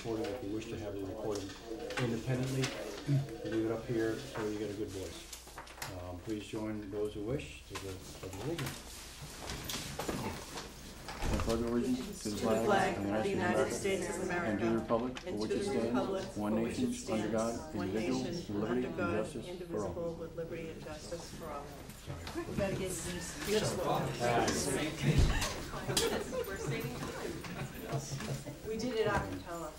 recording if you wish to have it recorded independently. Leave it up here so you get a good voice. Please join those who wish to the Pledge of Allegiance. I pledge allegiance to the flag of the United States of America and to the republic for which it stands, one nation, under God, indivisible, with liberty and justice for all. With liberty and justice for all. We gotta get these. We did it a cappella.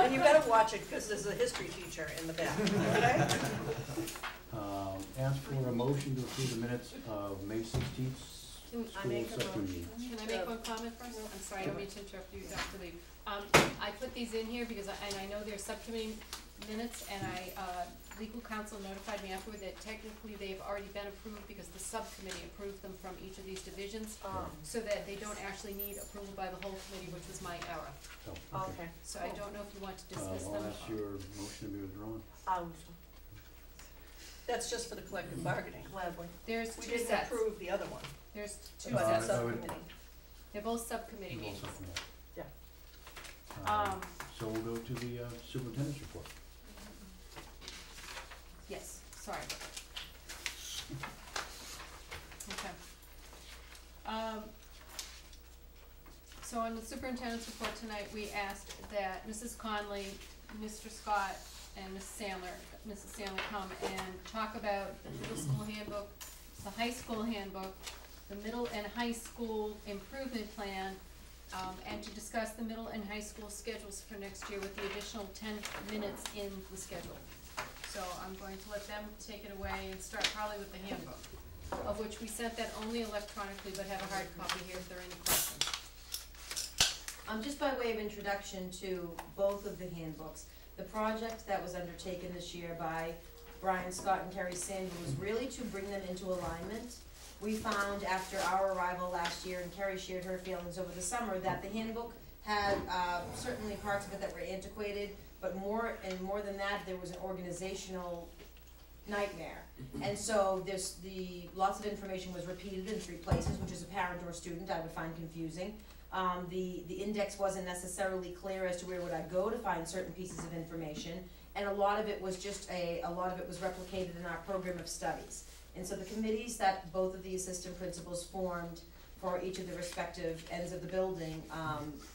And you better watch it because there's a history teacher in the back. Okay? Ask for a motion to approve the minutes of May 16th. Can I make one comment first? I'm sorry, I don't mean to interrupt you, Dr. Lee. I put these in here because I know they're subcommittee minutes, and legal counsel notified me afterward that technically they've already been approved because the subcommittee approved them from each of these divisions, so that they don't actually need approval by the whole committee, which was my error. Oh, Okay. So I don't know if you want to dismiss them. I'll ask your motion to be withdrawn. That's just for the collective bargaining. Gladly. There's We two didn't sets. approve the other one. There's two But that's sets. subcommittee. They're both subcommittee meetings. Yeah. So we'll go to the superintendent's report. Yes, sorry. Okay. So on the superintendent's report tonight, we asked that Mrs. Conley, Mr. Scott, and Mrs. Sandler come and talk about the middle school handbook, the high school handbook, the middle and high school improvement plan, and to discuss the middle and high school schedules for next year with the additional 10 minutes in the schedule. So I'm going to let them take it away and start probably with the handbook, of which we sent that only electronically, but have a hard copy here if there are any questions. Just by way of introduction to both of the handbooks, the project that was undertaken this year by Brian Scott and Kerry Sandler was really to bring them into alignment. We found after our arrival last year, and Kerry shared her feelings over the summer, that the handbook had certainly parts of it that were antiquated, but more than that, there was an organizational nightmare. And so lots of information was repeated in 3 places, which as a parent or a student I would find confusing. The index wasn't necessarily clear as to where would I go to find certain pieces of information, and a lot of it was replicated in our program of studies. And so the committees that both of the assistant principals formed for each of the respective ends of the building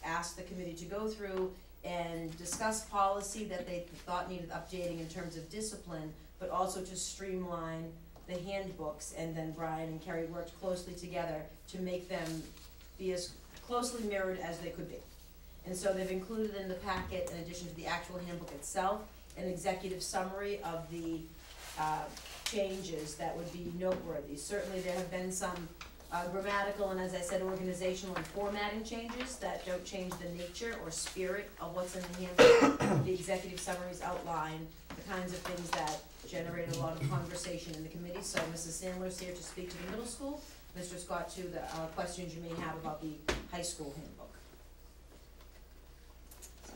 asked the committee to go through and discuss policy that they thought needed updating in terms of discipline, but also to streamline the handbooks. And then Brian and Kerry worked closely together to make them be as closely mirrored as they could be. And so they've included in the packet, in addition to the actual handbook itself, an executive summary of the changes that would be noteworthy. Certainly there have been some grammatical and, as I said, organizational and formatting changes that don't change the nature or spirit of what's in the handbook. The executive summaries outline the kinds of things that generated a lot of conversation in the committee. So Mrs. Sandler is here to speak to the middle school, Mr. Scott to the questions you may have about the high school handbook. So,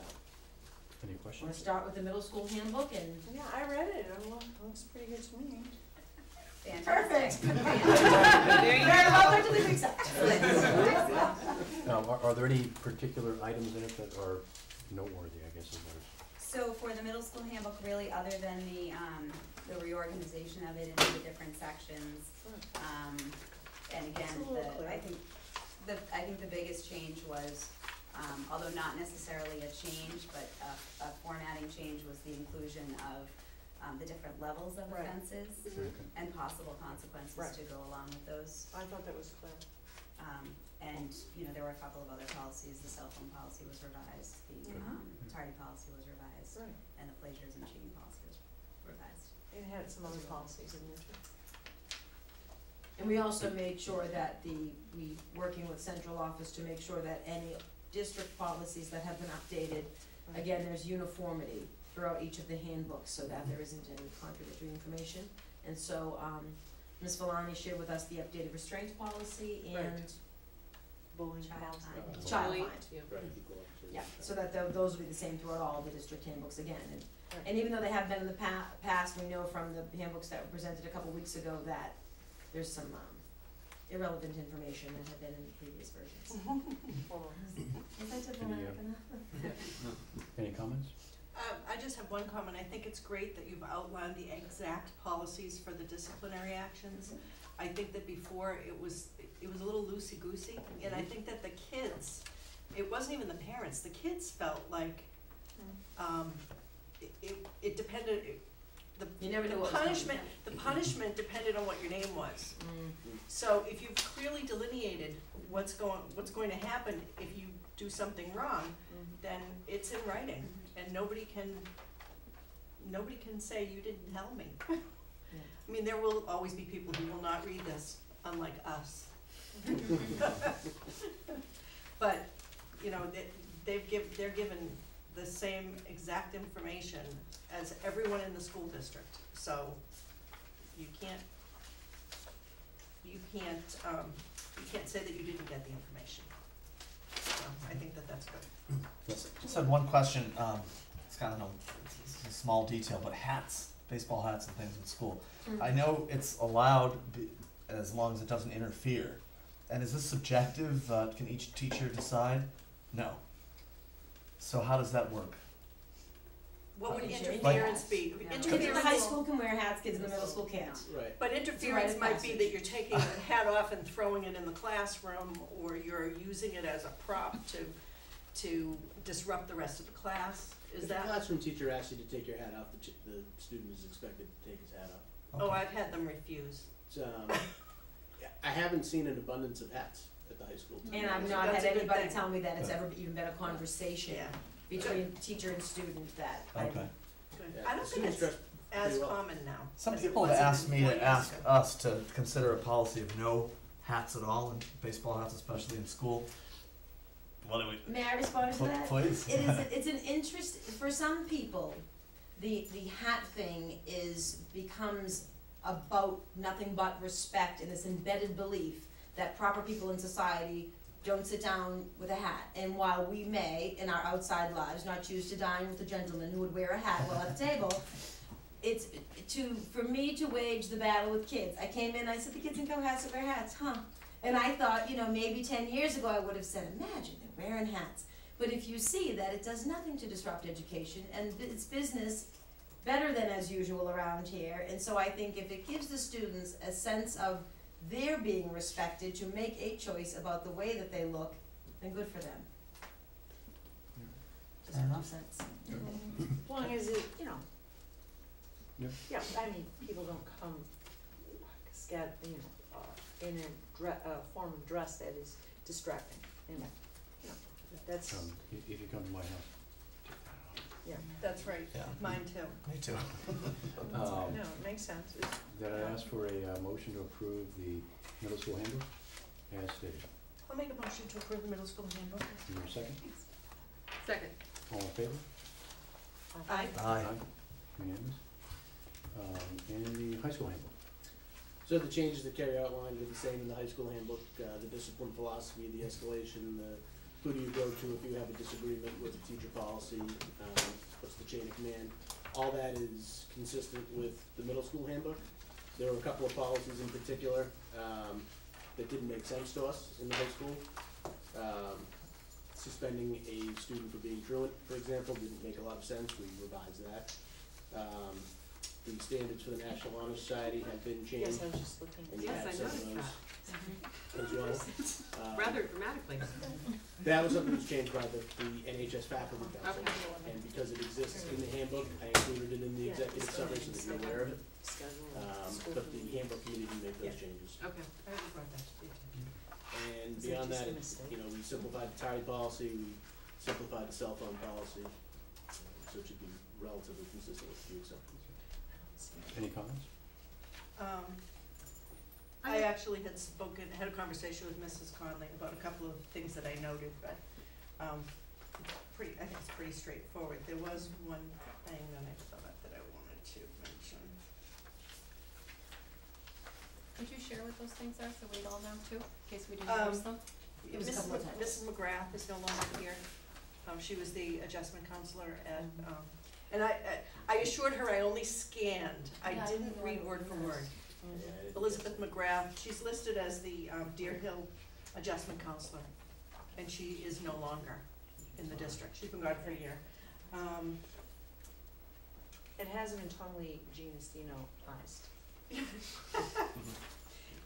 Any I'm going questions? to start with the middle school handbook, and Yeah, I read it. It looks pretty good to me. perfect. There you Very well, go. Dr. Lee, accept. Are there any particular items in it that are noteworthy, I guess is what it's... So for the middle school handbook, really, other than the reorganization of it into the different sections, and again, I think the biggest change was, although not necessarily a change, but a formatting change, was the inclusion of the different levels of offenses and possible consequences to go along with those. I thought that was clear. And there were a couple of other policies. The cell phone policy was revised, the tardy policy was revised, and the plagiarism and cheating policy was revised. It had some other policies in there too. And we also made sure that we working with central office to make sure that any district policies that have been updated, again, there's uniformity throughout each of the handbooks so that there isn't any contradictory information. And so Ms. Villani shared with us the updated restraints policy and Bullying Child policy. child Bullying. find. Yeah, so that those will be the same throughout all the district handbooks again. And even though they have been in the past, we know from the handbooks that were presented a couple weeks ago that there's some irrelevant information that had been in the previous versions. comments? I just have one comment. I think it's great that you've outlined the exact policies for the disciplinary actions. I think that before it was a little loosey-goosey, and I think that the kids, it wasn't even the parents, the kids felt like, it depended, You never knew what was punishment, the punishment depended on what your name was. So if you've clearly delineated what's going to happen if you do something wrong, then it's in writing, and nobody can say you didn't tell me. I mean, there will always be people who will not read this, unlike us. But, you know, they're given the same exact information as everyone in the school district, so you can't say that you didn't get the information. So I think that that's good. Just had one question, it's kind of it's a small detail, but hats, baseball hats and things in school. I know it's allowed as long as it doesn't interfere. And is this subjective? Can each teacher decide? No. So how does that work? What would Like- interference be? No. Kids in the Interference, high school can wear hats, kids in the middle school can't. Right. but interference of might be passage. that you're taking the hat off and throwing it in the classroom, or you're using it as a prop to disrupt the rest of the class. Is If the that? classroom teacher asks you to take your hat off, the student is expected to take his hat off. Oh, Okay. I've had them refuse. It's, I haven't seen an abundance of hats at the high school. And I've not That's had a good anybody thing. tell me that it's ever even been a conversation Yeah, between teacher and student that. Okay. good. Yeah, I don't the think students it's dress as pretty well. common now. Some as it people was have even asked me 4 to years ask ago. us to consider a policy of no hats at all, and baseball hats especially in school. What do we? May I respond to that? Please. It's an interest, for some people, the hat thing becomes about nothing but respect and this embedded belief that proper people in society don't sit down with a hat. And while we may, in our outside lives, not choose to dine with a gentleman who would wear a hat while at the table, it's for me to wage the battle with kids. I came in, I said, the kids in Cohasset wear hats, huh? And I thought, maybe 10 years ago I would have said, imagine, they're wearing hats. But if you see that it does nothing to disrupt education, and it's business better than as usual around here, and so I think if it gives the students a sense of their being respected to make a choice about the way that they look, then good for them. Just Fair makes enough. sense. As long as it, Yeah. yeah, I mean, people don't come in a form of dress that is distracting, that's, If you come to my house, take that yeah, That's right, Yeah. mine too. Me too. off. no, it makes sense. Then I ask for a motion to approve the middle school handbook as stated. I'll make a motion to approve the middle school handbook. Is there a second? Second. All in favor? Aye. Aye. Unanimous. And the high school handbook. So the changes that Carrie outlined are the same in the high school handbook, the discipline philosophy, the escalation, who do you go to if you have a disagreement with the teacher policy, what's the chain of command. All that is consistent with the middle school handbook. There were a couple of policies in particular that didn't make sense to us in the high school. Suspending a student for being truant, for example, didn't make a lot of sense. We revised that. The standards for the National Honor Society have been changed. Yes, I was just looking. And you Yes, have I some of noticed those as well. rather dramatically. That was something that was changed by the NHS faculty council. Okay. And because it exists in the handbook, I included it in the executive summary so that you're aware of it. Schedule, school But the committee. handbook committee didn't make those changes. Okay. I already brought that to the attention. And Is that beyond just that, a mistake? we simplified the tardy policy, we simplified the cell phone policy. So it should be relatively consistent with the exceptions. Any comments? I actually had a conversation with Mrs. Conley about a couple of things that I noted, but, I think it's pretty straightforward. There was one thing that I thought that I wanted to mention. Could you share what those things are, so we all know too, in case we didn't Um, notice them? It was a couple of times. Mrs. McGrath is no longer here. She was the adjustment counselor at, and I assured her I only scanned. I Yeah, I didn't didn't read know word what for it was. word. Elizabeth McGrath, she's listed as the Deer Hill adjustment counselor, and she is no longer in the district. She's been gone for a year. It hasn't been totally Gene-Estino-ized.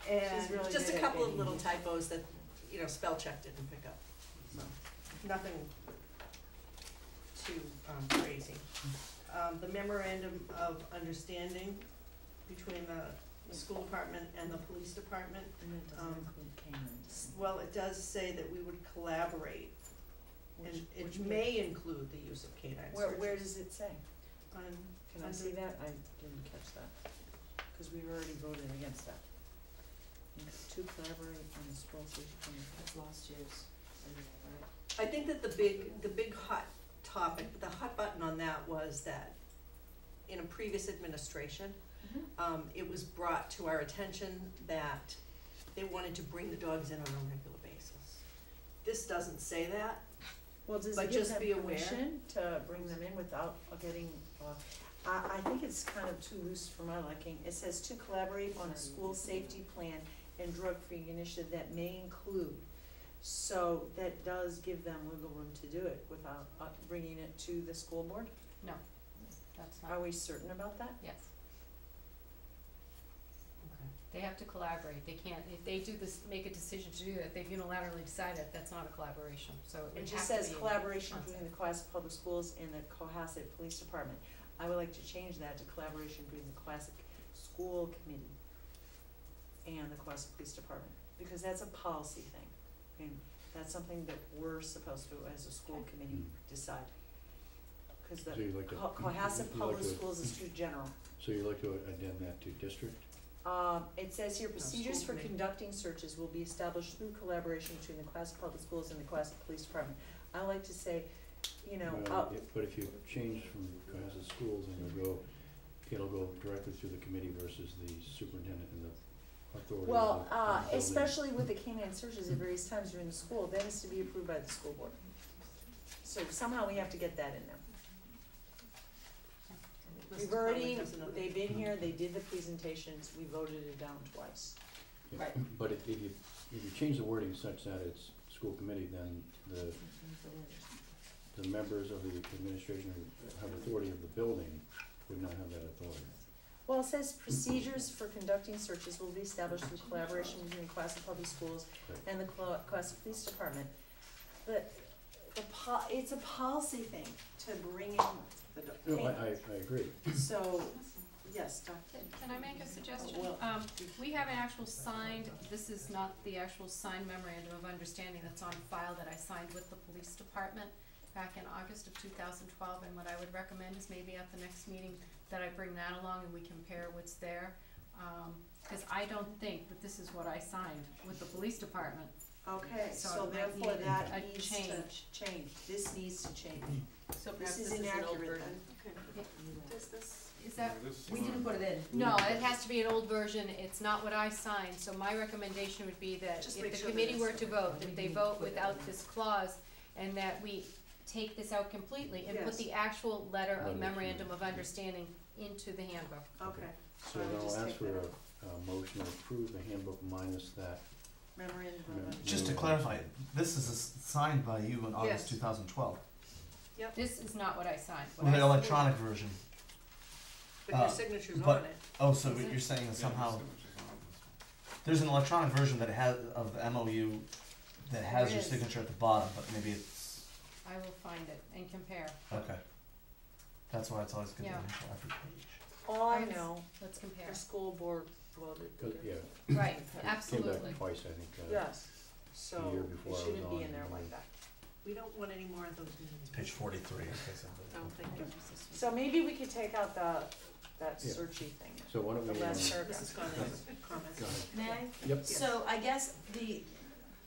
And She's really just a couple of little typos that, spell check didn't pick up, so, nothing too, crazy. The memorandum of understanding between the school department and the police department, And it doesn't include canines. well, it does say that we would collaborate, and it may include the use of canine searches. Where does it say? On, Can I see that? I didn't catch that, cause we've already voted against that. To collaborate on the school safety plan. That's last year's, right? I think that the big hot topic, the hot button on that was that in a previous administration, it was brought to our attention that they wanted to bring the dogs in on a regular basis. This doesn't say that. Well, does But it give just them be aware. permission to bring them in without getting, I think it's kind of too loose for my liking. It says to collaborate on a school safety plan and drug-free initiative that may include. So that does give them wiggle room to do it without bringing it to the school board? No, that's Are not, we certain about that? yes. They have to collaborate, they can't, if they do this, make a decision to do that, they've unilaterally decided that's not a collaboration, so it It would just have to says be. collaboration concept. between the Cohasset Public Schools and the Cohasset Police Department. I would like to change that to collaboration between the Cohasset School Committee and the Cohasset Police Department, because that's a policy thing. I mean, that's something that we're supposed to, as a school committee, decide. Cause the So you'd like to- Cohasset you'd like Public to- Schools is too general. So you'd like to addend that to district? It says here, procedures school for committee. conducting searches will be established through collaboration between the Cohasset Public Schools and the Cohasset Police Department. I like to say, Well, but if you change from Cohasset schools and it'll go directly through the committee versus the superintendent and the authority. well, of the building. especially with the canine searches at various times during the school, that is to be approved by the school board. So somehow we have to get that in there. Mrs. We've already, Conley has another- they've been here, they did the presentations, we voted it down twice. Yeah, Right. But if you change the wording such that it's school committee, then the members of the administration who have authority of the building would not have that authority. Well, it says procedures for conducting searches will be established through collaboration between Cohasset Public Schools and the Cohasset Police Department. But it's a policy thing to bring in the No, canines. I agree. So, yes, Dr. Can I make a suggestion? Well- We have an actual signed, this is not the actual signed memorandum of understanding that's on file that I signed with the police department back in August of 2012, and what I would recommend is maybe at the next meeting that I bring that along and we compare what's there. Cause I don't think that this is what I signed with the police department. Okay, So so it might therefore need that a needs to change. change, this needs to change. So This perhaps is this is an old inaccurate version. then. Okay. Does this, Is that, We didn't put it in. no, it has to be an old version, it's not what I signed, so my recommendation would be that Just if make the sure that committee it's- were to vote, that they vote without this clause, and that we take this out completely and put Yes. the actual letter Letter of of memorandum of understanding into the handbook. Okay. So I would then just I'll ask take for that a motion to approve the handbook minus that. Memorandum of Mem- Just to clarify, this is signed by you in August Yes. 2012, This is not what I signed. What with I the electronic version. but your Uh, signature's but- on it. Oh, so Is what it? you're saying is somehow, there's an electronic version that has, of the MOU that has There your is. signature at the bottom, but maybe it's, I will find it and compare. okay. That's why it's always good to Yeah. initial every page. All I Let's- know, Let's compare. the school board voted. Yeah, Right, came absolutely. back twice, I think. Yes, the so year it before I was shouldn't be on in there and like then- that. We don't want any more of those meetings. It's page 43 in case Oh, anybody. thank you. So maybe we could take out that Yeah. searchy thing, So why don't the we, last Mrs. paragraph. Conley's comments. go ahead. May I? Yep. So I guess the,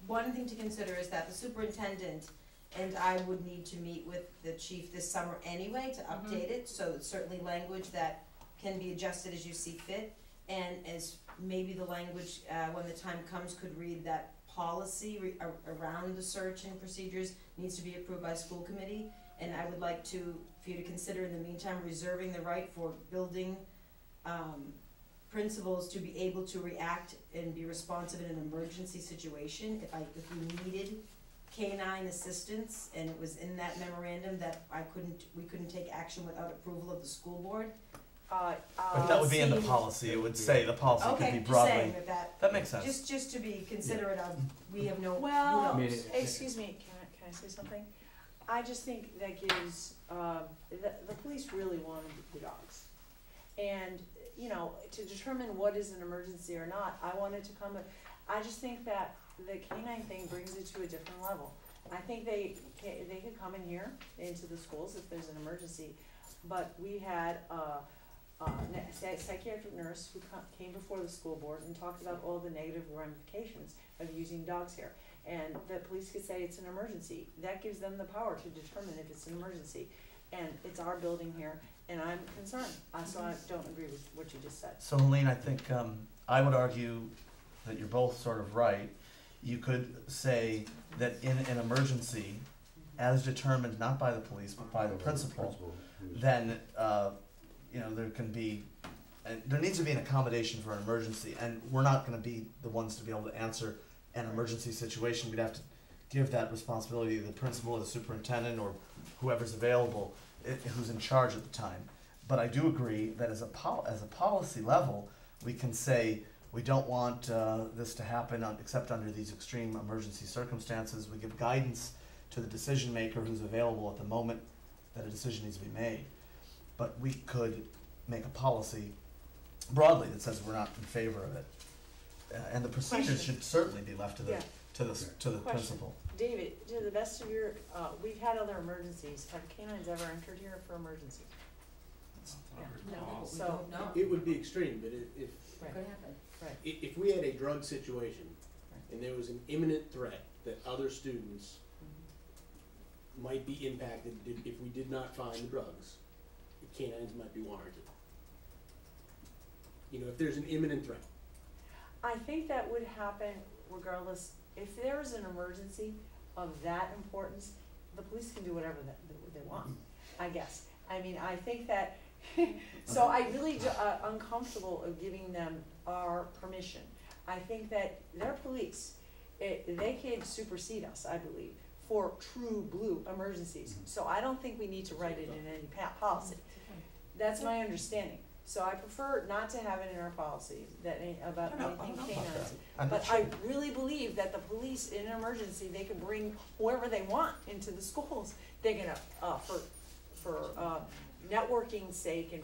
one thing to consider is that the superintendent and I would need to meet with the chief this summer anyway to update it, so it's certainly language that can be adjusted as you see fit. And as maybe the language, when the time comes, could read that policy around the search and procedures needs to be approved by school committee. And I would like for you to consider in the meantime reserving the right for building, principals to be able to react and be responsive in an emergency situation if we needed canine assistance, and it was in that memorandum that we couldn't take action without approval of the school board. But that would be in the policy, it would say the policy could be Okay, just broadly, saying that makes sense. just to be considerate of, we have no, Well, who I mean, knows? excuse me, can I say something? I just think that gives, the police really wanted the dogs. And, you know, to determine what is an emergency or not, I wanted to come, I just think that the canine thing brings it to a different level. I think they could come in here into the schools if there's an emergency, but we had a psychiatric nurse who came before the school board and talked about all the negative ramifications of using dogs here. And the police could say it's an emergency. That gives them the power to determine if it's an emergency. And it's our building here, and I'm concerned. So I don't agree with what you just said. So Helene, I think, I would argue that you're both sort of right. You could say that in an emergency, as determined not by the police, but by the principal, then, you know, there can be, there needs to be an accommodation for an emergency, and we're not gonna be the ones to be able to answer an emergency situation. We'd have to give that responsibility to the principal or the superintendent or whoever's available, who's in charge at the time. But I do agree that as a policy level, we can say, we don't want this to happen except under these extreme emergency circumstances. We give guidance to the decision maker who's available at the moment that a decision needs to be made. But we could make a policy broadly that says we're not in favor of it. And the procedures should certainly be left to the, Yeah. to the principal. David, to the best of your, we've had other emergencies. Have canines ever entered here for emergency? No, so, No, It would be extreme, but if, right, could happen. right. if we had a drug situation and there was an imminent threat that other students might be impacted if we did not find the drugs, the canines might be warranted. You know, if there's an imminent threat. I think that would happen regardless. If there is an emergency of that importance, the police can do whatever they want, I guess. I mean, I think that, so I really uncomfortable of giving them our permission. I think that they're police. They can supersede us, I believe, for true blue emergencies. So I don't think we need to write it in any policy. That's my understanding. So I prefer not to have it in our policy about anything canines. But I really believe that the police in an emergency, they can bring whoever they want into the schools. They're gonna, for networking's sake and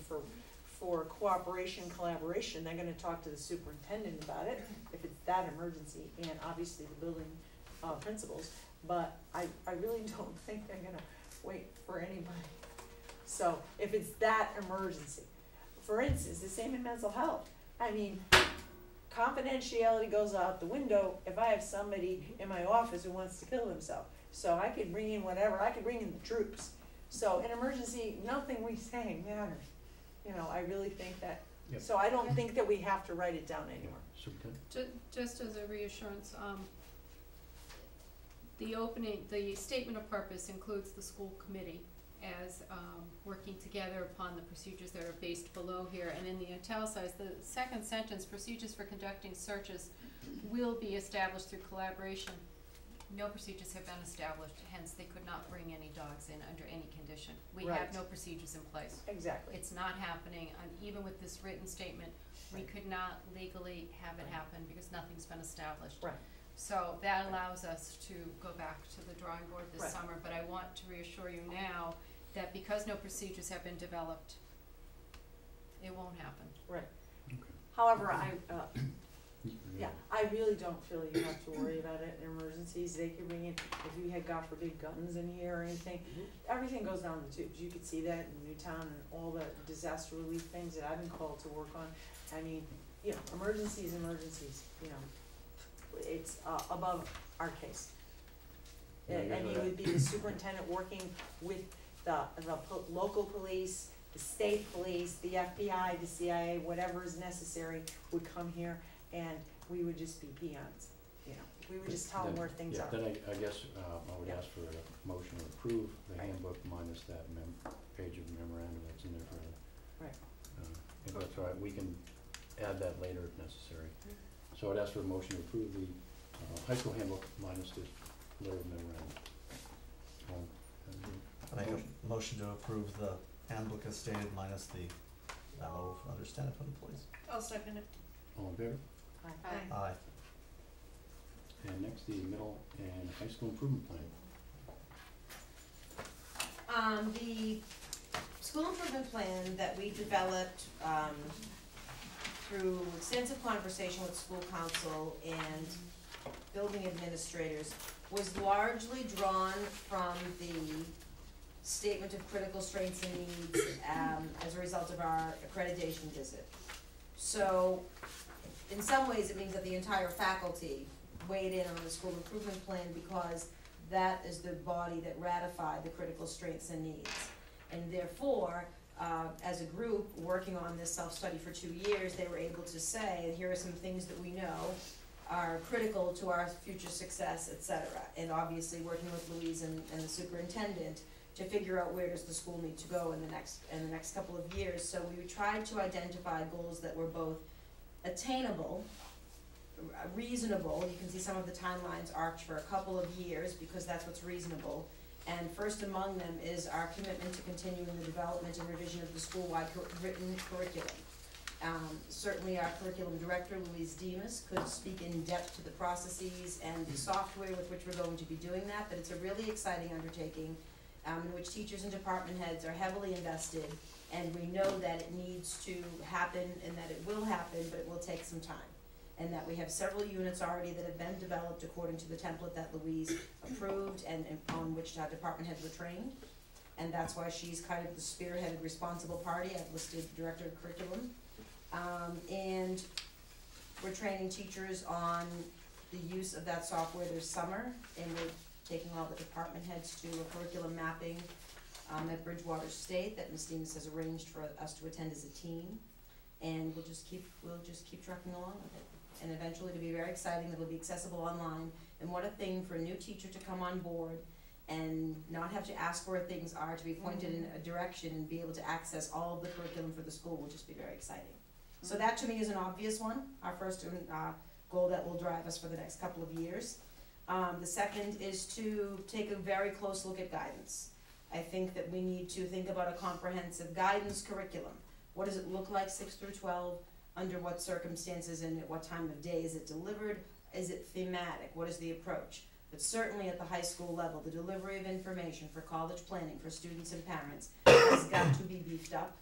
for cooperation, collaboration, they're gonna talk to the superintendent about it, if it's that emergency, and obviously the building principals. But I really don't think they're gonna wait for anybody. So if it's that emergency, for instance, the same in mental health. I mean, confidentiality goes out the window if I have somebody in my office who wants to kill themselves. So I could bring in whatever, I could bring in the troops. So in emergency, nothing we say matters. You know, I really think that, Yep. so I don't think that we have to write it down anymore. Superintendent? Just as a reassurance, the statement of purpose includes the school committee as working together upon the procedures that are based below here. And in the italicized, the second sentence, procedures for conducting searches will be established through collaboration. No procedures have been established, hence they could not bring any dogs in under any condition. We have Right. no procedures in place. Exactly. It's not happening, and even with this written statement, we could not legally have it happen because nothing's been established. Right. So that allows us to go back to the drawing board this Right. summer, but I want to reassure you now that because no procedures have been developed, it won't happen. Right. Okay. However, yeah, I really don't feel you have to worry about it in emergencies. They could bring in, if you had, God forbid, guns in here or anything, everything goes down the tubes. You could see that in Newtown and all the disaster relief things that I've been called to work on. I mean, you know, emergencies, you know, it's above our case. I mean, it would be the superintendent working with the local police, the state police, the FBI, the CIA, whatever is necessary would come here, and we would just be peons, you know, we would just tell them where things are. Then I guess I would ask for a motion to approve the Right. handbook minus that page of memorandum that's in there for the. Right. If that's all right, we can add that later if necessary. So I'd ask for a motion to approve the high school handbook minus the letter of memorandum. I make a motion to approve the handbook as stated minus the memo of understanding for employees. I'll second it. All in favor? Aye. Aye. And next, the middle and high school improvement plan. The school improvement plan that we developed, through extensive conversation with school council and building administrators, was largely drawn from the statement of critical strengths and needs, as a result of our accreditation visit. So, in some ways, it means that the entire faculty weighed in on the school improvement plan because that is the body that ratified the critical strengths and needs. And therefore, as a group working on this self-study for 2 years, they were able to say, here are some things that we know are critical to our future success, et cetera. And obviously, working with Louise and the superintendent to figure out where does the school need to go in the next couple of years. So we tried to identify goals that were both attainable, reasonable. You can see some of the timelines arced for a couple of years because that's what's reasonable. And first among them is our commitment to continuing the development and revision of the school-wide written curriculum. Certainly our curriculum director, Louise Demas, could speak in depth to the processes and the software with which we're going to be doing that, but it's a really exciting undertaking in which teachers and department heads are heavily invested, and we know that it needs to happen and that it will happen, but it will take some time. And that we have several units already that have been developed according to the template that Louise approved and on which our department heads were trained. And that's why she's kind of the spearheaded responsible party. I've listed director of curriculum. And we're training teachers on the use of that software this summer, and we're taking all the department heads to a curriculum mapping at Bridgewater State that Ms. Demas has arranged for us to attend as a team. And we'll just keep trucking along with it. And eventually it'll be very exciting, it'll be accessible online, and what a thing for a new teacher to come on board and not have to ask where things are, to be pointed in a direction and be able to access all of the curriculum for the school will just be very exciting. So that to me is an obvious one, our first goal that will drive us for the next couple of years. The second is to take a very close look at guidance. I think that we need to think about a comprehensive guidance curriculum. What does it look like 6 through 12? Under what circumstances and at what time of day is it delivered? Is it thematic? What is the approach? But certainly at the high school level, the delivery of information for college planning for students and parents has got to be beefed up.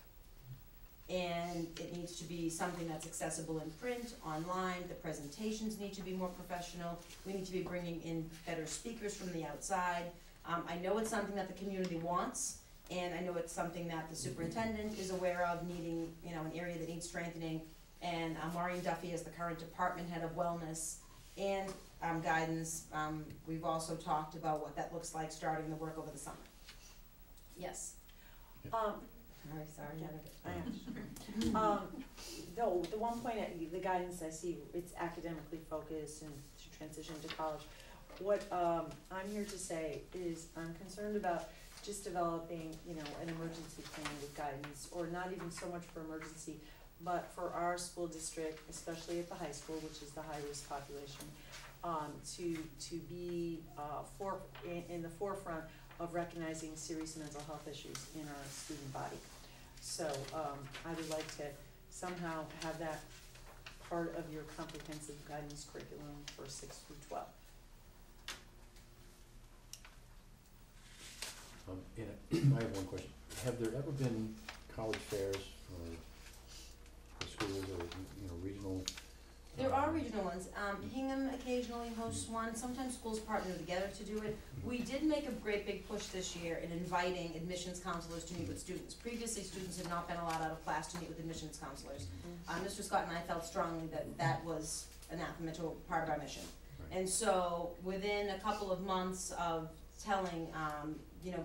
And it needs to be something that's accessible in print, online. The presentations need to be more professional. We need to be bringing in better speakers from the outside. I know it's something that the community wants, and I know it's something that the superintendent is aware of needing, an area that needs strengthening. And Maureen Duffy is the current department head of wellness and guidance. We've also talked about what that looks like starting the work over the summer. Yes. Sorry. No, the one point, the guidance I see, it's academically focused and to transition to college. What I'm here to say is I'm concerned about just developing, an emergency plan with guidance, or not even so much for emergency, but for our school district, especially at the high school, which is the high-risk population, to be in the forefront of recognizing serious mental health issues in our student body. So I would like to somehow have that part of your comprehensive guidance curriculum for 6 through 12. I have one question. Have there ever been college fairs for schools or, regional? There are regional ones. Hingham occasionally hosts one. Sometimes schools partner together to do it. We did make a great big push this year in inviting admissions counselors to meet with students. Previously, students had not been allowed out of class to meet with admissions counselors. Mr. Scott and I felt strongly that that was anathema to part of our mission. Right. And so within a couple of months of telling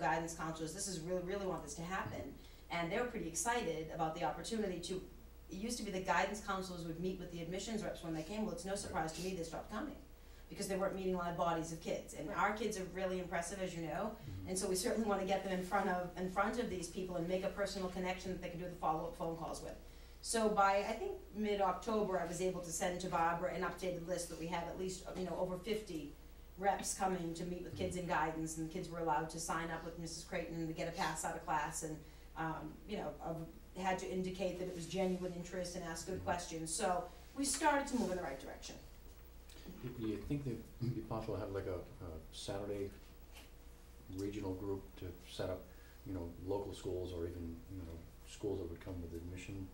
guidance counselors, this is really want this to happen, and they were pretty excited about the opportunity to. It used to be the guidance counselors would meet with the admissions reps when they came. Well, it's no surprise to me they stopped coming because they weren't meeting live bodies of kids. And our kids are really impressive, as you know, and so we certainly want to get them in front of these people and make a personal connection that they can do the follow-up phone calls with. So by, I think, mid-October, I was able to send to Barbara an updated list that we had at least, over 50 reps coming to meet with kids in guidance, and the kids were allowed to sign up with Mrs. Creighton to get a pass out of class, and, you know, had to indicate that it was genuine interest and ask good questions. So we started to move in the right direction. Do you think that it'd be possible to have like a Saturday regional group to set up, you know, local schools or even, you know, schools that would come with admission?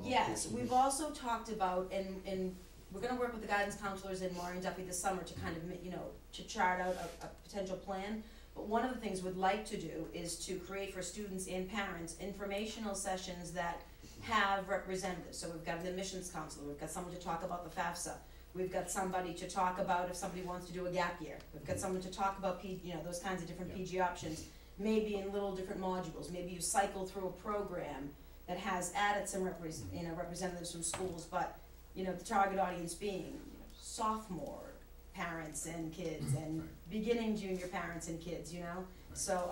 Yes, we've also talked about, and we're gonna work with the guidance counselors and Maureen Duffy this summer to kind of, you know, to chart out a potential plan. But one of the things we'd like to do is to create for students and parents informational sessions that have representatives. So we've got an admissions counselor, we've got someone to talk about the FAFSA, we've got somebody to talk about if somebody wants to do a gap year, we've got someone to talk about you know, those kinds of different PG options, maybe in little different modules. Maybe you cycle through a program that has added some you know, representatives from schools, but, you know, the target audience being, you know, sophomore parents and kids and beginning junior parents and kids, you know? So,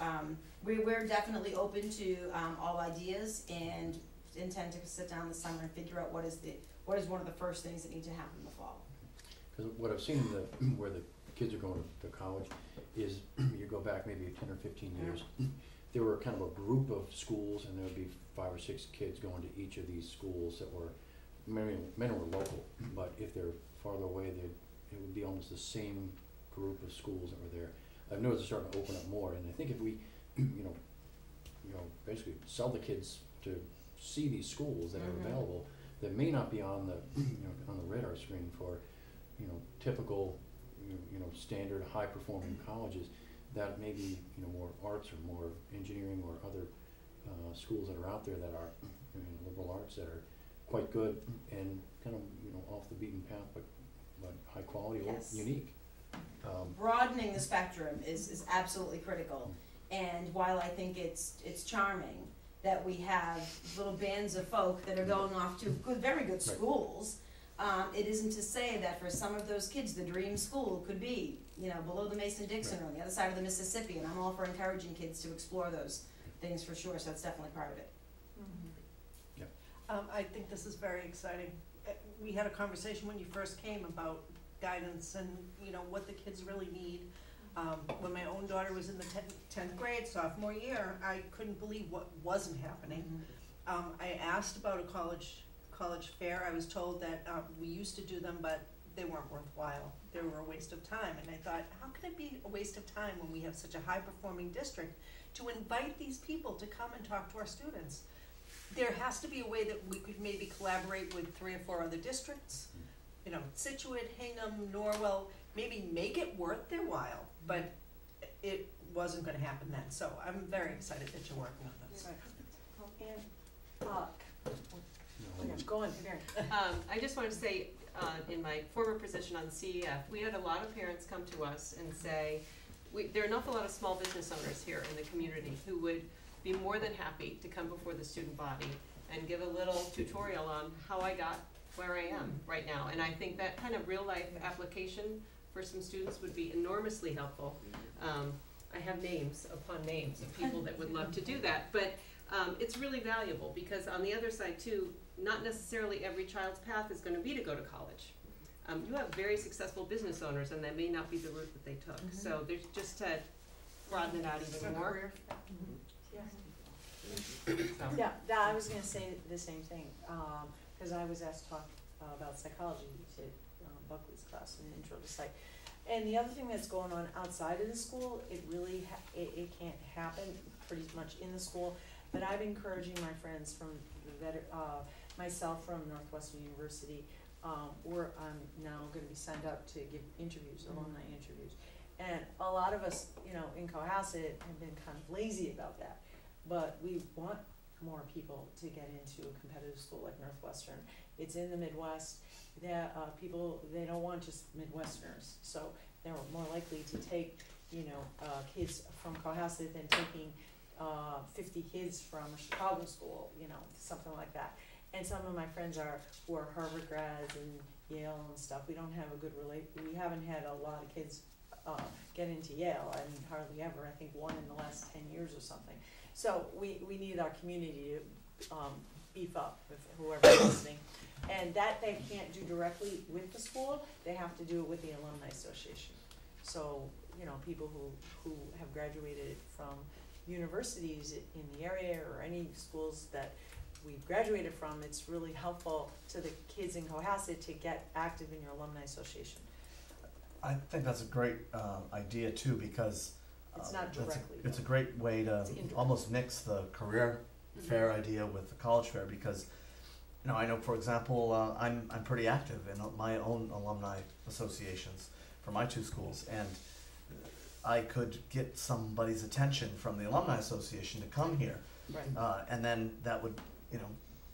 we're definitely open to, all ideas, and intend to sit down this summer and figure out what is one of the first things that need to happen in the fall. Because what I've seen where the kids are going to college is, you go back maybe 10 or 15 years, there were kind of a group of schools, and there would be 5 or 6 kids going to each of these schools that were, many were local, but if they're farther away, it would be almost the same group of schools that were there. I've noticed it's starting to open up more, and I think if we, you know, basically sell the kids to see these schools that are available, that may not be on the, you know, on the radar screen for, you know, typical, you know, standard high-performing colleges, that maybe, you know, more arts or more engineering or other schools that are out there that are, you know, liberal arts that are quite good and kind of, you know, off the beaten path, but high quality or unique. Broadening the spectrum is absolutely critical, and while I think it's charming that we have little bands of folk that are going off to very good schools, it isn't to say that for some of those kids the dream school could be, you know, below the Mason-Dixon or on the other side of the Mississippi, and I'm all for encouraging kids to explore those things for sure, so that's definitely part of it. I think this is very exciting. We had a conversation when you first came about guidance and, you know, what the kids really need. When my own daughter was in the 10th grade, sophomore year, I couldn't believe what wasn't happening. I asked about a college fair. I was told that we used to do them, but they weren't worthwhile. They were a waste of time. And I thought, how can it be a waste of time when we have such a high-performing district to invite these people to come and talk to our students? There has to be a way that we could maybe collaborate with 3 or 4 other districts, you know, Situate, Hingham, Norwell, maybe make it worth their while, but it wasn't gonna happen then, so I'm very excited that you're working on this. Go on, Karen. I just wanted to say, in my former position on CEF, we had a lot of parents come to us and say, there are an awful lot of small business owners here in the community who would be more than happy to come before the student body and give a little tutorial on how I got where I am right now. And I think that kind of real life application for some students would be enormously helpful. I have names upon names of people that would love to do that, but it's really valuable because on the other side too, not necessarily every child's path is going to be to go to college. You have very successful business owners and that may not be the route that they took. So there's just to broaden it out even more. Yeah, I was gonna say the same thing, cause I was asked to talk about psychology to Buckley's class in Intro to Psych. And the other thing that's going on outside of the school, it really, it can't happen pretty much in the school, but I'm encouraging my friends from myself from Northwestern University, I'm now gonna be signed up to give interviews, alumni interviews. And a lot of us, you know, in Cohasset have been kind of lazy about that. But we want more people to get into a competitive school like Northwestern. It's in the Midwest. People, they don't want just Midwesterners. So they're more likely to take, you know, kids from Cohasset than taking 50 kids from a Chicago school, you know, something like that. And some of my friends who are Harvard grads and Yale and stuff. We don't have a good we haven't had a lot of kids get into Yale. I mean, hardly ever. I think 1 in the last 10 years or something. So we need our community to beef up with whoever's listening. And that they can't do directly with the school, they have to do it with the Alumni Association. So, you know, people who have graduated from universities in the area or any schools that we've graduated from, it's really helpful to the kids in Cohasset to get active in your alumni association. I think that's a great idea too, because It's not directly, it's a great way to It's indirect. almost mix the career fair idea with the college fair, because you know, I know, for example, I'm pretty active in my own alumni associations for my two schools, and I could get somebody's attention from the alumni association to come here, Right. and then that would, you know,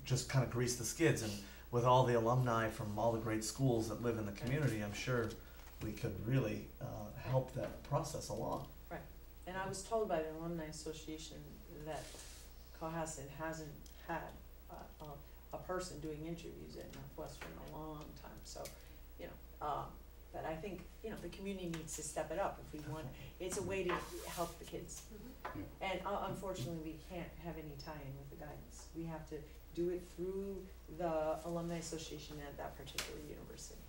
just kind of grease the skids. And with all the alumni from all the great schools that live in the community, I'm sure we could really help that process along. And I was told by the alumni association that Cohasset hasn't had a person doing interviews at Northwestern in a long time, so, you know, but I think, you know, the community needs to step it up if we want, it's a way to help the kids. And unfortunately, we can't have any tie-in with the guidance, we have to do it through the alumni association at that particular university.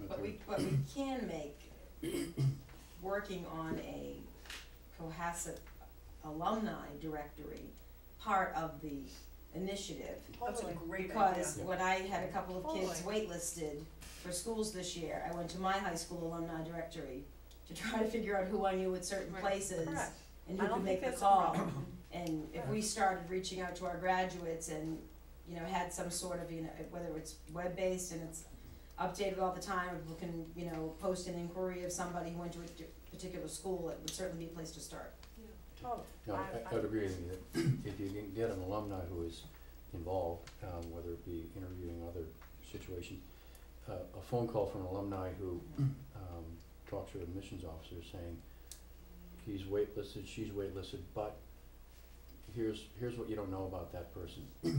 But we can make working on a Cohasset alumni directory part of the initiative. That's a great idea. Because when I had a couple of kids waitlisted for schools this year, I went to my high school alumni directory to try to figure out who I knew at certain Right. places Correct. and I who don't could think make the that's a call. problem. And if we started reaching out to our graduates and, you know, had some sort of, you know, whether it's web-based and it's updated all the time, if we can, you know, post an inquiry of somebody who went to a particular school, it would certainly be a place to start. Totally. No, I would agree with you that if you can get an alumni who is involved, whether it be interviewing other situations, a phone call from an alumni who talks to an admissions officer saying, he's waitlisted, she's waitlisted, but here's what you don't know about that person, it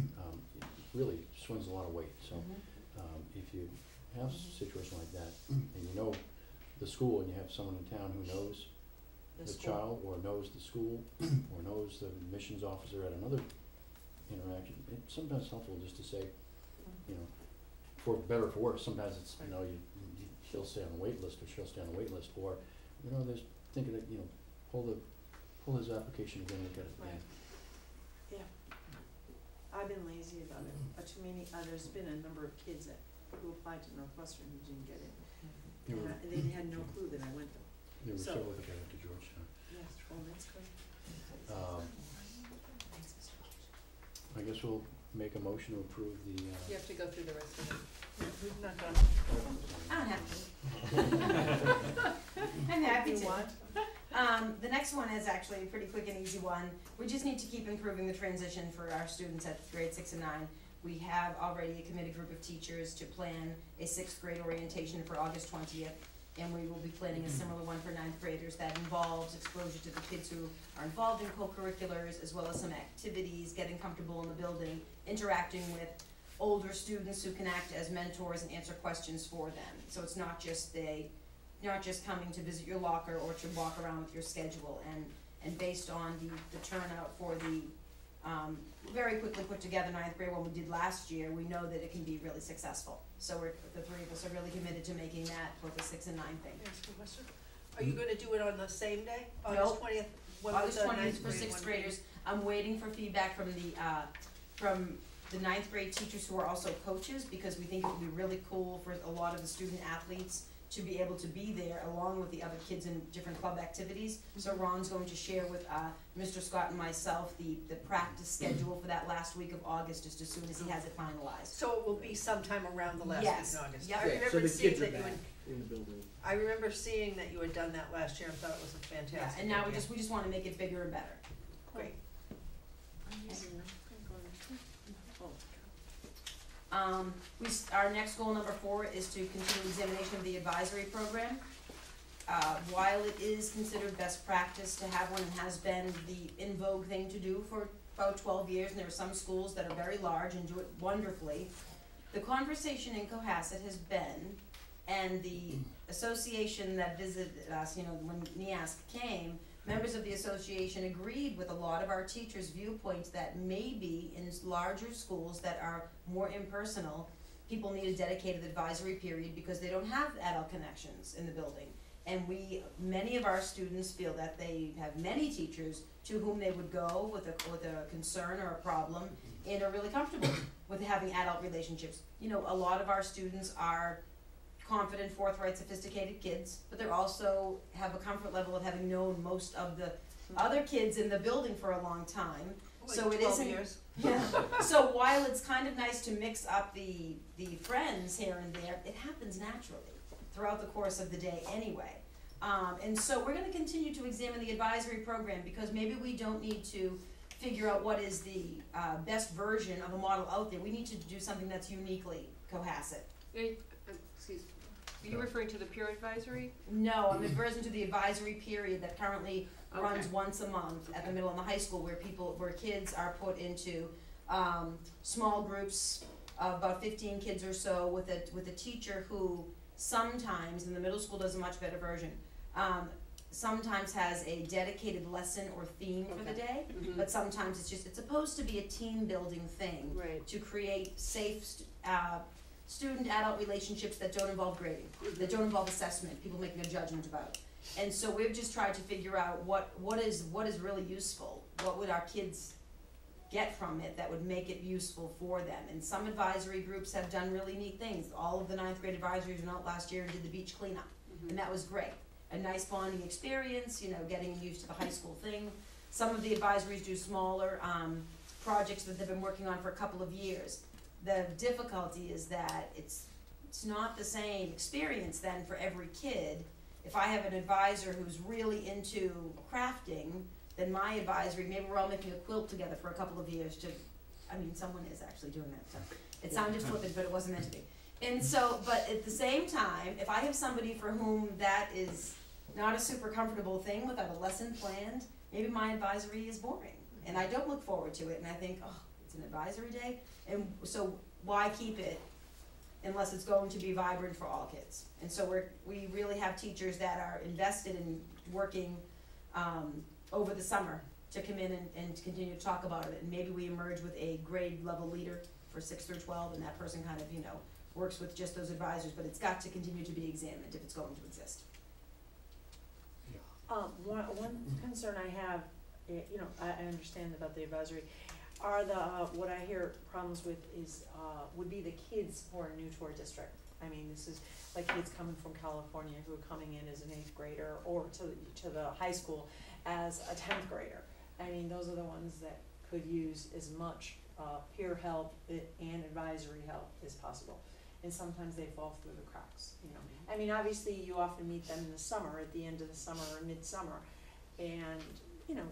really swings a lot of weight. So if you have a situation like that, and you know the school, and you have someone in town who knows the school. child, or knows the school, or knows the admissions officer at another interaction, it's sometimes helpful just to say, you know, for better or for worse, sometimes it's, you know, he'll stay on a wait list, or she'll stay on a wait list, or, you know, there's thinking that, you know, pull his application again, look at it again. Yeah. I've been lazy about it, too many, there's been a number of kids who applied to Northwestern who didn't get in. There were, And they had no clue that I went there. there were so- several that got into Georgetown. Yes, well, that's great. I guess we'll make a motion to approve the, You have to go through the rest of it. We've not done. I'm happy. I'm happy You to. want? The next one is actually a pretty quick and easy one. We just need to keep improving the transition for our students at grade 6 and 9. We have already a committed group of teachers to plan a 6th grade orientation for August 20th. And we will be planning a similar one for 9th graders that involves exposure to the kids who are involved in co-curriculars, as well as some activities, getting comfortable in the building, interacting with older students who can act as mentors and answer questions for them. So it's not just coming to visit your locker or to walk around with your schedule. And based on the turnout for the very quickly put together 9th grade one we did last year, we know that it can be really successful. So the three of us are really committed to making that both a 6 and 9 thing. Can I ask a question? Are you gonna do it on the same day, Nope. August 20th? August 20th for 6th grade one? graders. I'm waiting for feedback from the 9th grade teachers who are also coaches, because we think it would be really cool for a lot of the student athletes to be able to be there along with the other kids in different club activities. So Ron's going to share with Mr. Scott and myself the practice schedule for that last week of August, just as soon as he has it finalized. So it will be sometime around the last week Yes. in August. Yep. I So remember the seeing kids are that you back had, in the building. I remember seeing that you had done that last year and thought it was a Yeah, fantastic and now idea. we just wanna make it bigger and better. Great. Our next goal, number 4, is to continue examination of the advisory program. While it is considered best practice to have one, and has been the in vogue thing to do for about 12 years, and there are some schools that are very large and do it wonderfully, the conversation in Cohasset has been, and the association that visited us, you know, when NEASC came, members of the association agreed with a lot of our teachers' viewpoints that maybe in larger schools that are more impersonal, people need a dedicated advisory period because they don't have adult connections in the building. And many of our students feel that they have many teachers to whom they would go with a concern or a problem and are really comfortable with having adult relationships. You know, a lot of our students are confident, forthright, sophisticated kids, but they're also have a comfort level of having known most of the other kids in the building for a long time. Like So it 12 isn't, years. yeah. So while it's kind of nice to mix up the friends here and there, it happens naturally throughout the course of the day anyway. And so we're gonna continue to examine the advisory program because maybe we don't need to figure out what is the best version of a model out there. We need to do something that's uniquely Cohasset. Excuse me, are you referring to the peer advisory? No, I'm referring to the advisory period that currently runs Okay. once a month at the middle and the high school where kids are put into small groups of about 15 kids or so with a teacher who sometimes, and the middle school does a much better version, sometimes has a dedicated lesson or theme for the day, Mhm. but sometimes it's supposed to be a team building thing Right. to create safe student-adult relationships that don't involve grading, that don't involve assessment, people making a judgment about. And so we've just tried to figure out what is really useful, what would our kids get from it that would make it useful for them. And some advisory groups have done really neat things. All of the 9th grade advisories went out last year and did the beach cleanup, and that was great. A nice bonding experience, you know, getting used to the high school thing. Some of the advisories do smaller projects that they've been working on for a couple of years. The difficulty is that it's not the same experience then for every kid. If I have an advisor who's really into crafting, then my advisory, maybe we're all making a quilt together for a couple of years someone is actually doing that, so it sounded flippant, but it wasn't meant to be. And so, but at the same time, if I have somebody for whom that is not a super comfortable thing without a lesson planned, maybe my advisory is boring, and I don't look forward to it, and I think, oh, it's an advisory day, and so why keep it unless it's going to be vibrant for all kids? And so we really have teachers that are invested in working over the summer to come in and to continue to talk about it, and maybe we emerge with a grade level leader for 6 through 12, and that person kind of, you know, works with just those advisors, but it's got to continue to be examined if it's going to exist. One concern I have, you know, I understand about the advisory, are what I hear problems with is, would be the kids who are new to our district. I mean, this is like kids coming from California who are coming in as an 8th grader or to the high school as a 10th grader. I mean, those are the ones that could use as much peer help and advisory help as possible. And sometimes they fall through the cracks, you know. I mean, obviously you often meet them in the summer, at the end of the summer or midsummer. And, you know,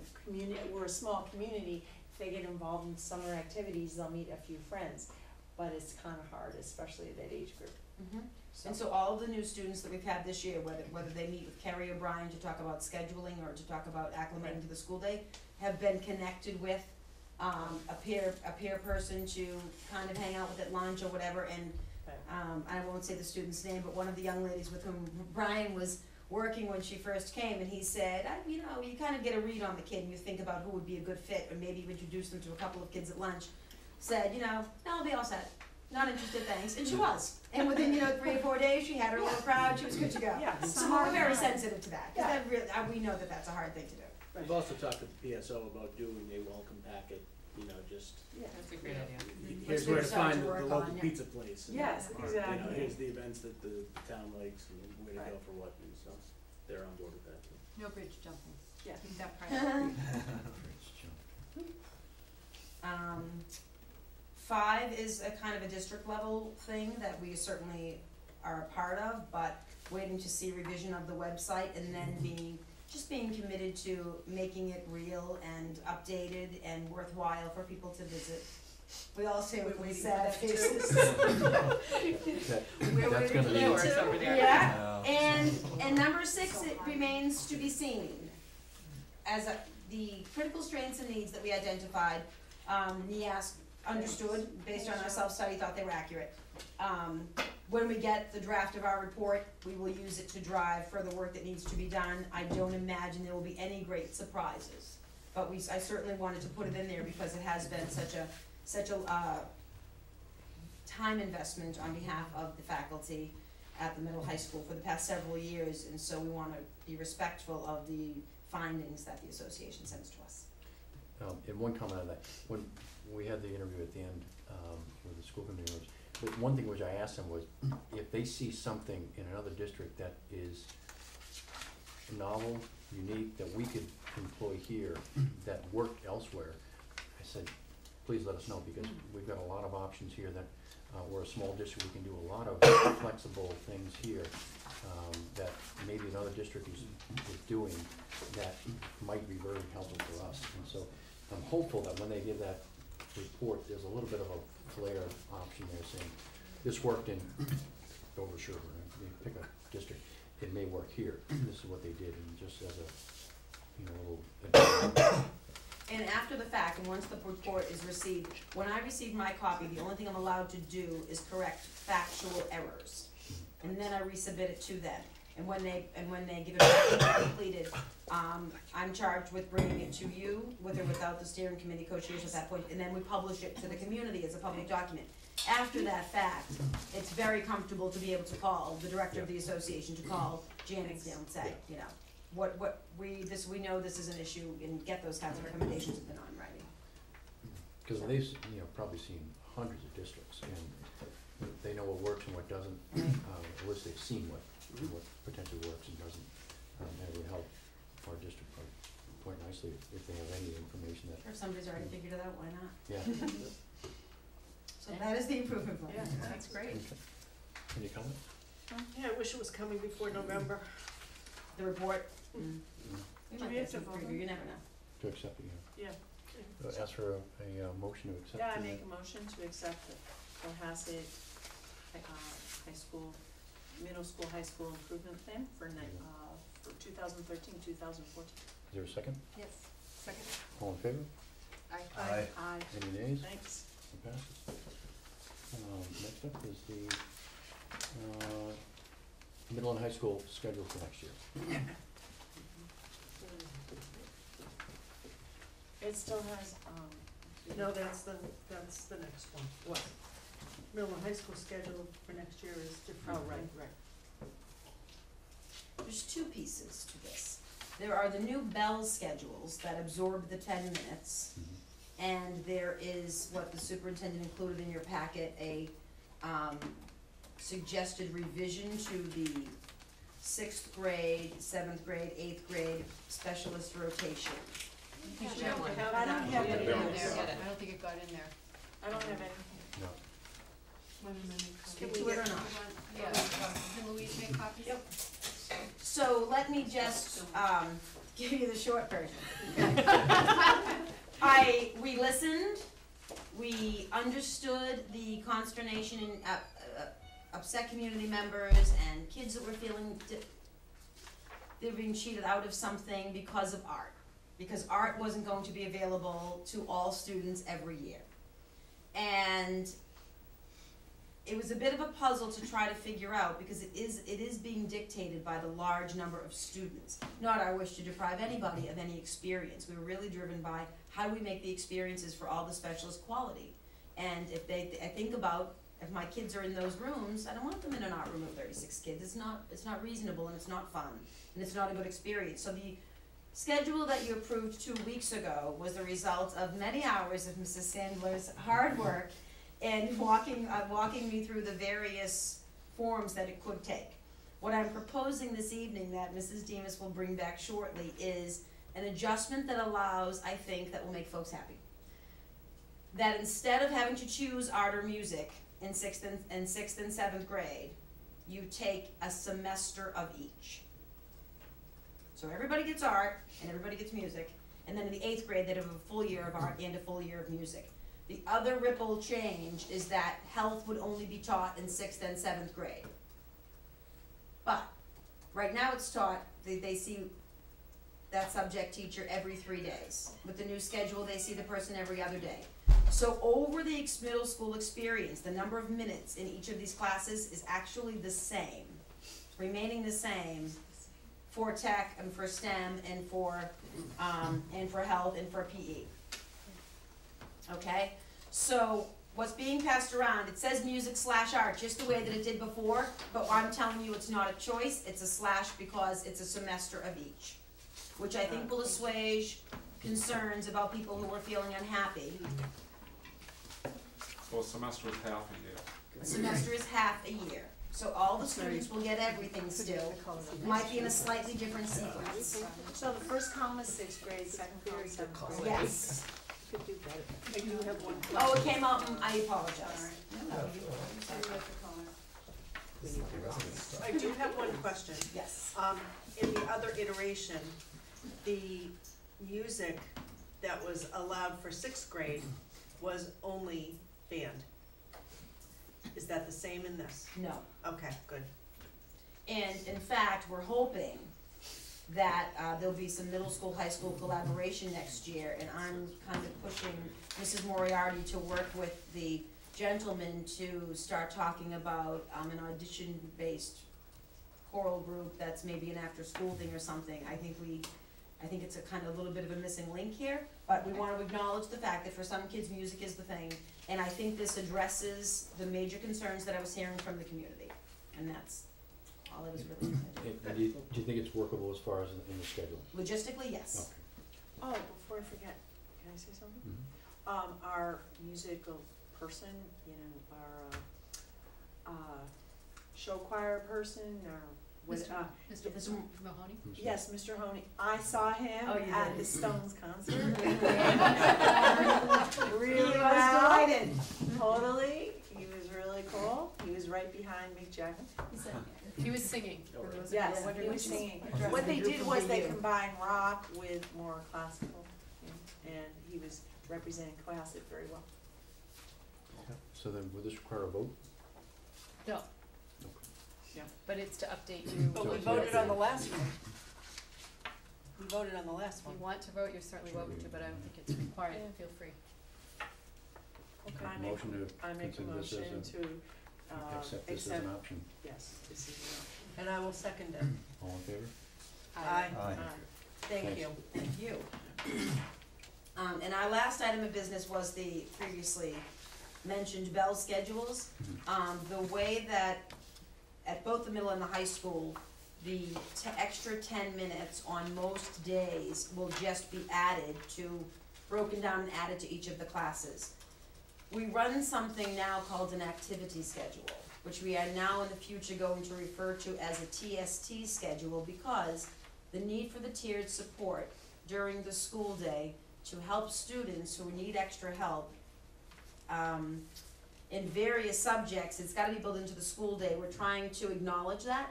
we're a small community. If they get involved in summer activities, they'll meet a few friends. But it's kind of hard, especially at that age group. Mm-hmm. And so all of the new students that we've had this year, whether they meet with Carrie O'Brien to talk about scheduling or to talk about acclimating to the school day, have been connected with a peer person to kind of hang out with at lunch or whatever. And I won't say the student's name, but one of the young ladies with whom Brian was working when she first came, and he said, you know, you kind of get a read on the kid and you think about who would be a good fit, or maybe you introduce them to a couple of kids at lunch. Said, you know, no, I'll be all set. Not interested, thanks. And she was. And within, 3 or 4 days, she had her little crowd, she was good to go. Yeah. So we're very sensitive to that, because that really, we know that that's a hard thing to do. We've also talked with the PSO about doing a welcome packet, just, That's a great idea. here's Which where we've to started find to the work local on, yeah. pizza place. And, Yes, exactly. here's the events that the town likes and where to go Right. for what, and so they're on board with that too. No bridge jumping. Yeah. Keep that private. 5 is a kind of a district level thing that we certainly are a part of, but waiting to see revision of the website and then being committed to making it real and updated and worthwhile for people to visit. We all say with these sad faces. We're that's gonna be Yours over there. Yeah, and number 6, it remains to be seen. As the critical strengths and needs that we identified, NIASC understood, based on our self-study, thought they were accurate. When we get the draft of our report, we will use it to drive further work that needs to be done. I don't imagine there will be any great surprises, but I certainly wanted to put it in there because it has been such a time investment on behalf of the faculty, at the middle high school for the past several years, and so we wanna be respectful of the findings that the association sends to us. And one comment on that, when we had the interview at the end, with the school committee members, but one thing which I asked them was, if they see something in another district that is novel, unique, that we could employ here, that worked elsewhere, I said, please let us know, because we've got a lot of options here that, we're a small district, we can do a lot of flexible things here, that maybe another district is doing that might be very helpful for us. And so I'm hopeful that when they give that report, there's a little bit of a flair option there saying, this worked in Dover Sherburne, you pick a district, it may work here, this is what they did, and just as a, little. And after the fact, and once the report is received, when I receive my copy, the only thing I'm allowed to do is correct factual errors. And then I resubmit it to them. And when they give it back completed, I'm charged with bringing it to you, with or without the steering committee co-chairs at that point, and then we publish it to the community as a public document. After that fact, it's very comfortable to be able to call the director of the association, to call Janet and say, we know this is an issue, and get those kinds of recommendations in non-writing. Because they've, probably seen hundreds of districts, and they know what works and what doesn't, at least they've seen what potentially works and doesn't, and it would help our district quite nicely if they have any information that. Or if somebody's already figured it out, why not? Yeah. So that is the improvement plan. Yeah, that's great. Okay. Any comment? Yeah, I wish it was coming before November. The report. Mm. We Do might we get have to some vote on preview, it? you never know. To accept it, Yeah. Ask for a motion to accept. Yeah, I the, make a motion to accept the Cohasset, high school, middle school, high school improvement plan for 2013, 2014. Is there a second? Yes. Second. All in favor? Aye. Aye. Any nays? Thanks. It passes. Next up is the, middle and high school schedule for next year. It still has, No, that's the next one. What? Middle and high school schedule for next year is different. oh, right. There's two pieces to this. There are the new bell schedules that absorb the 10 minutes, and there is what the superintendent included in your packet, a suggested revision to the 6th grade, 7th grade, 8th grade specialist rotation. We should I have don't one. have- I don't have We it didn't in get there. it. I don't think it got in there. I don't have any. No. Stick to it or not? Yeah, can Louise make copies? Yep. So let me just give you the short version. We listened, we understood the consternation and upset community members and kids that were feeling they're being cheated out of something because of art. Because art wasn't going to be available to all students every year. And it was a bit of a puzzle to try to figure out, because it is being dictated by the large number of students. Not our wish to deprive anybody of any experience. We were really driven by how do we make the experiences for all the specialists quality. And I think about, if my kids are in those rooms, I don't want them in an art room of 36 kids. It's not reasonable, and it's not fun, and it's not a good experience. So the schedule that you approved 2 weeks ago was the result of many hours of Mrs. Sandler's hard work and walking me through the various forms that it could take. What I'm proposing this evening that Mrs. Demas will bring back shortly is an adjustment that allows, I think, that will make folks happy. That instead of having to choose art or music in 6th and 7th grade, you take a semester of each. So everybody gets art and everybody gets music, and then in the 8th grade they'd have a full year of art and a full year of music. The other ripple change is that health would only be taught in 6th and 7th grade. But right now it's taught, they see that subject teacher every 3 days. With the new schedule, they see the person every other day. So over the middle school experience, the number of minutes in each of these classes is actually the same, remaining the same for tech and for STEM and for health and for PE. Okay, so what's being passed around, it says music/art, just the way that it did before, but I'm telling you, it's not a choice, it's a slash because it's a semester of each, which I think will assuage concerns about people who are feeling unhappy. Well, semester is half a year. A semester is half a year, so all the students will get everything still, might be in a slightly different sequence. So the first column is sixth grade, second column is seventh grade. Yes. Could do better. I do have one question. Oh, it came out, I apologize. I do have one question. Yes. In the other iteration, the music that was allowed for sixth grade was only band. Is that the same in this? No. Okay, good. And in fact, we're hoping that there'll be some middle school, high school collaboration next year, and I'm kind of pushing Mrs. Moriarty to work with the gentleman to start talking about an audition-based choral group that's maybe an after-school thing or something. I think it's a kind of little bit of a missing link here, but we want to acknowledge the fact that for some kids, music is the thing, and I think this addresses the major concerns that I was hearing from the community, and that's all I was really trying to do. Do you think it's workable as far as in the schedule? Logistically, yes. Okay. Oh, before I forget, can I say something? Mhm. Our musical person, you know, our, show choir person, or what, Mr. Mahoney? yes, Mr. Honey, I saw him Oh, you at did. the Stones concert. Really He was well, delighted. totally, he was really cool, he was right behind Mick Jagger. He was singing. Yes, he was singing. What they did was they combined rock with more classical, and he was representing Cohasset very well. So then, would this require a vote? No, Okay. but it's to update you. But we voted on the last one. We voted on the last If one. you want to vote, you're certainly welcome to, but I don't think it's required, feel free. Okay. Make a motion to I make a consider this motion as to, accept this as an option. yes, this is an option. And I will second it. All in favor? Aye. Aye. Thank Thanks. you. Thank you. And our last item of business was the previously mentioned bell schedules. The way that, at both the middle and the high school, the extra 10 minutes on most days will just be added to, broken down and added to each of the classes. We run something now called an activity schedule, which we are now in the future going to refer to as a TST schedule, because the need for the tiered support during the school day to help students who need extra help in various subjects, it's gotta be built into the school day. We're trying to acknowledge that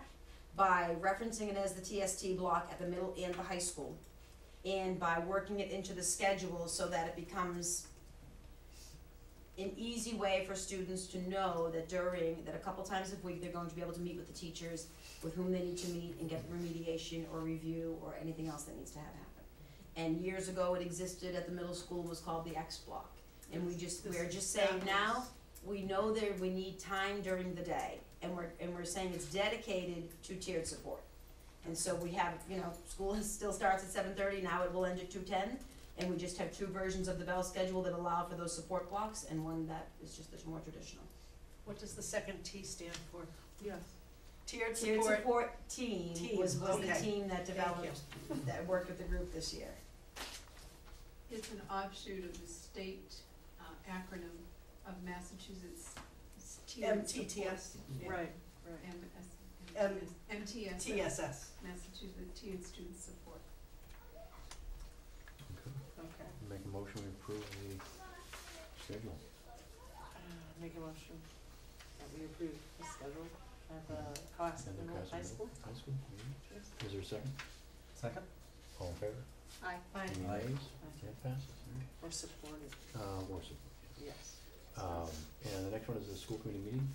by referencing it as the TST block at the middle and the high school, and by working it into the schedule so that it becomes an easy way for students to know that that a couple times a week they're going to be able to meet with the teachers with whom they need to meet and get remediation or review or anything else that needs to have happen. And years ago it existed at the middle school, was called the X block. And we're just saying now, we know that we need time during the day, and we're saying it's dedicated to tiered support. And so we have, school still starts at 7:30, now it will end at 2:10, and we just have two versions of the bell schedule that allow for those support blocks, and one that is just more traditional. What does the second T stand for? Yes. Tiered Tiered support. support team was the okay. team that Thank developed, that worked with the group this year. It's an offshoot of the state acronym of Massachusetts. MTTS. Right, MTSS. TSS. Massachusetts Tiered Student Support. Okay. Make a motion to approve the schedule. Make a motion that we approve the schedule at the Cohasset And the Middle Cohasset High Middle School. High school, maybe? Is there a second? Second? All in favor? Aye. Any Aye. nays? That passes, Or supported, or support. yes. And the next one is the school committee meeting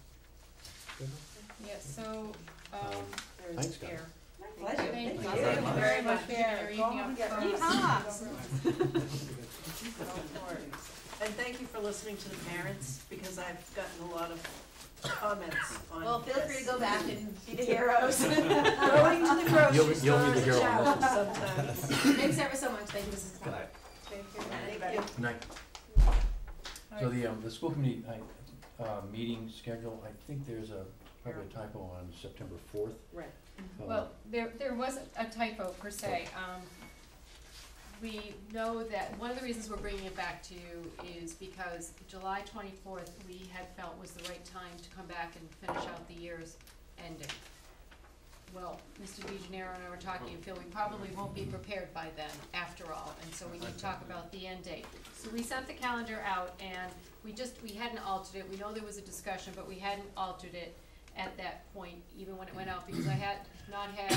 schedule. Yeah, so, There's Thanks, guys. air. Pleasure. thank you very much. very much for Here, your go evening home and of get class. And thank you for listening to the parents, because I've gotten a lot of comments on this. Well, feel free to go back and be the heroes. Going to the grocery store. You'll be the hero on this one. Sometimes. Thanks ever so much, thank you, Mrs. Good night. Take care, Thank everybody. you. Good night. So the school committee, meeting schedule, I think there's probably a typo on September 4th. Right. Well, there wasn't a typo per se. We know that one of the reasons we're bringing it back to you is because July 24th, we had felt was the right time to come back and finish out the year's ending. Well, Mr. DeGenero and I were talking and feel we probably won't be prepared by then, after all, and so we need to talk about the end date. So we sent the calendar out, and we hadn't altered it. We know there was a discussion, but we hadn't altered it at that point, even when it went out, because I had not had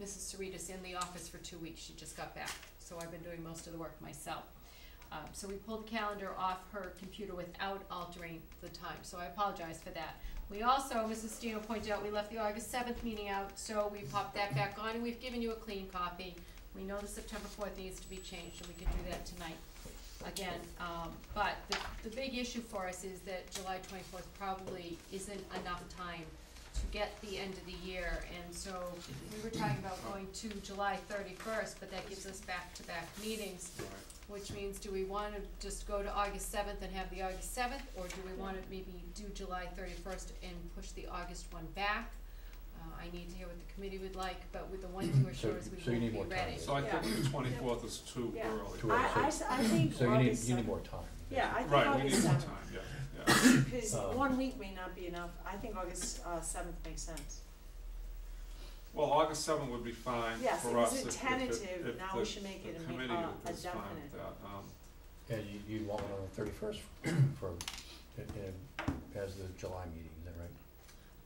Mrs. Saritas in the office for 2 weeks. She just got back, so I've been doing most of the work myself. So we pulled the calendar off her computer without altering the time, so I apologize for that. We also, Mrs. Stino pointed out, we left the August 7th meeting out, so we popped that back on, and we've given you a clean copy. We know the September 4th needs to be changed, and we can do that tonight. Again, but the big issue for us is that July 24th probably isn't enough time to get the end of the year, and so we were talking about going to July 31st, but that gives us back-to-back meetings, which means, do we wanna just go to August 7th and have the August 7th, or do we wanna maybe do July 31st and push the August one back? I need to hear what the committee would like, but with the one thing we're sure is we So you won't need be more time. ready. So I think the 24th is too Yeah. early. Too early. I think So August you need 7th. more time. Yeah, I think Right, we August need more 7th. time, yeah. Because 1 week may not be enough. I think August 7th makes sense. Well, August 7th would be fine Yes, for it us was if a tentative, if now the- we should make it the a committee definite. is fine with that. And you want it on the 31st for, as the July meeting, is that right?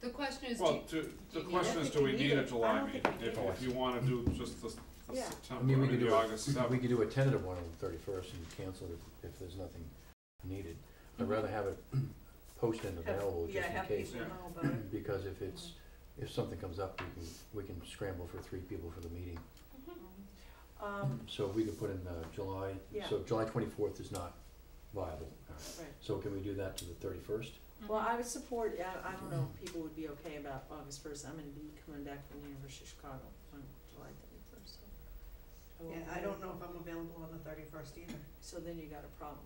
The question is, Well, do the you need question it? is, do we I need a don't July think meeting? we If do. if you wanna do just the Yeah. I September, mean, we maybe could do August 7th. we could do a tentative one on the 31st and cancel it if there's nothing needed. I'd rather have it posted and available just in have case. people Yeah. know about it. Because if something comes up, we can scramble for 3 people for the meeting. So if we could put in July, Yeah. so July 24th is not viable. Right. So can we do that to the 31st? Well, I would support, I don't know if people would be okay about August 1st. I'm gonna be coming back from the University of Chicago on July 31st, so. won't Yeah, be I don't there. know if I'm available on the 31st either. So then you got a problem.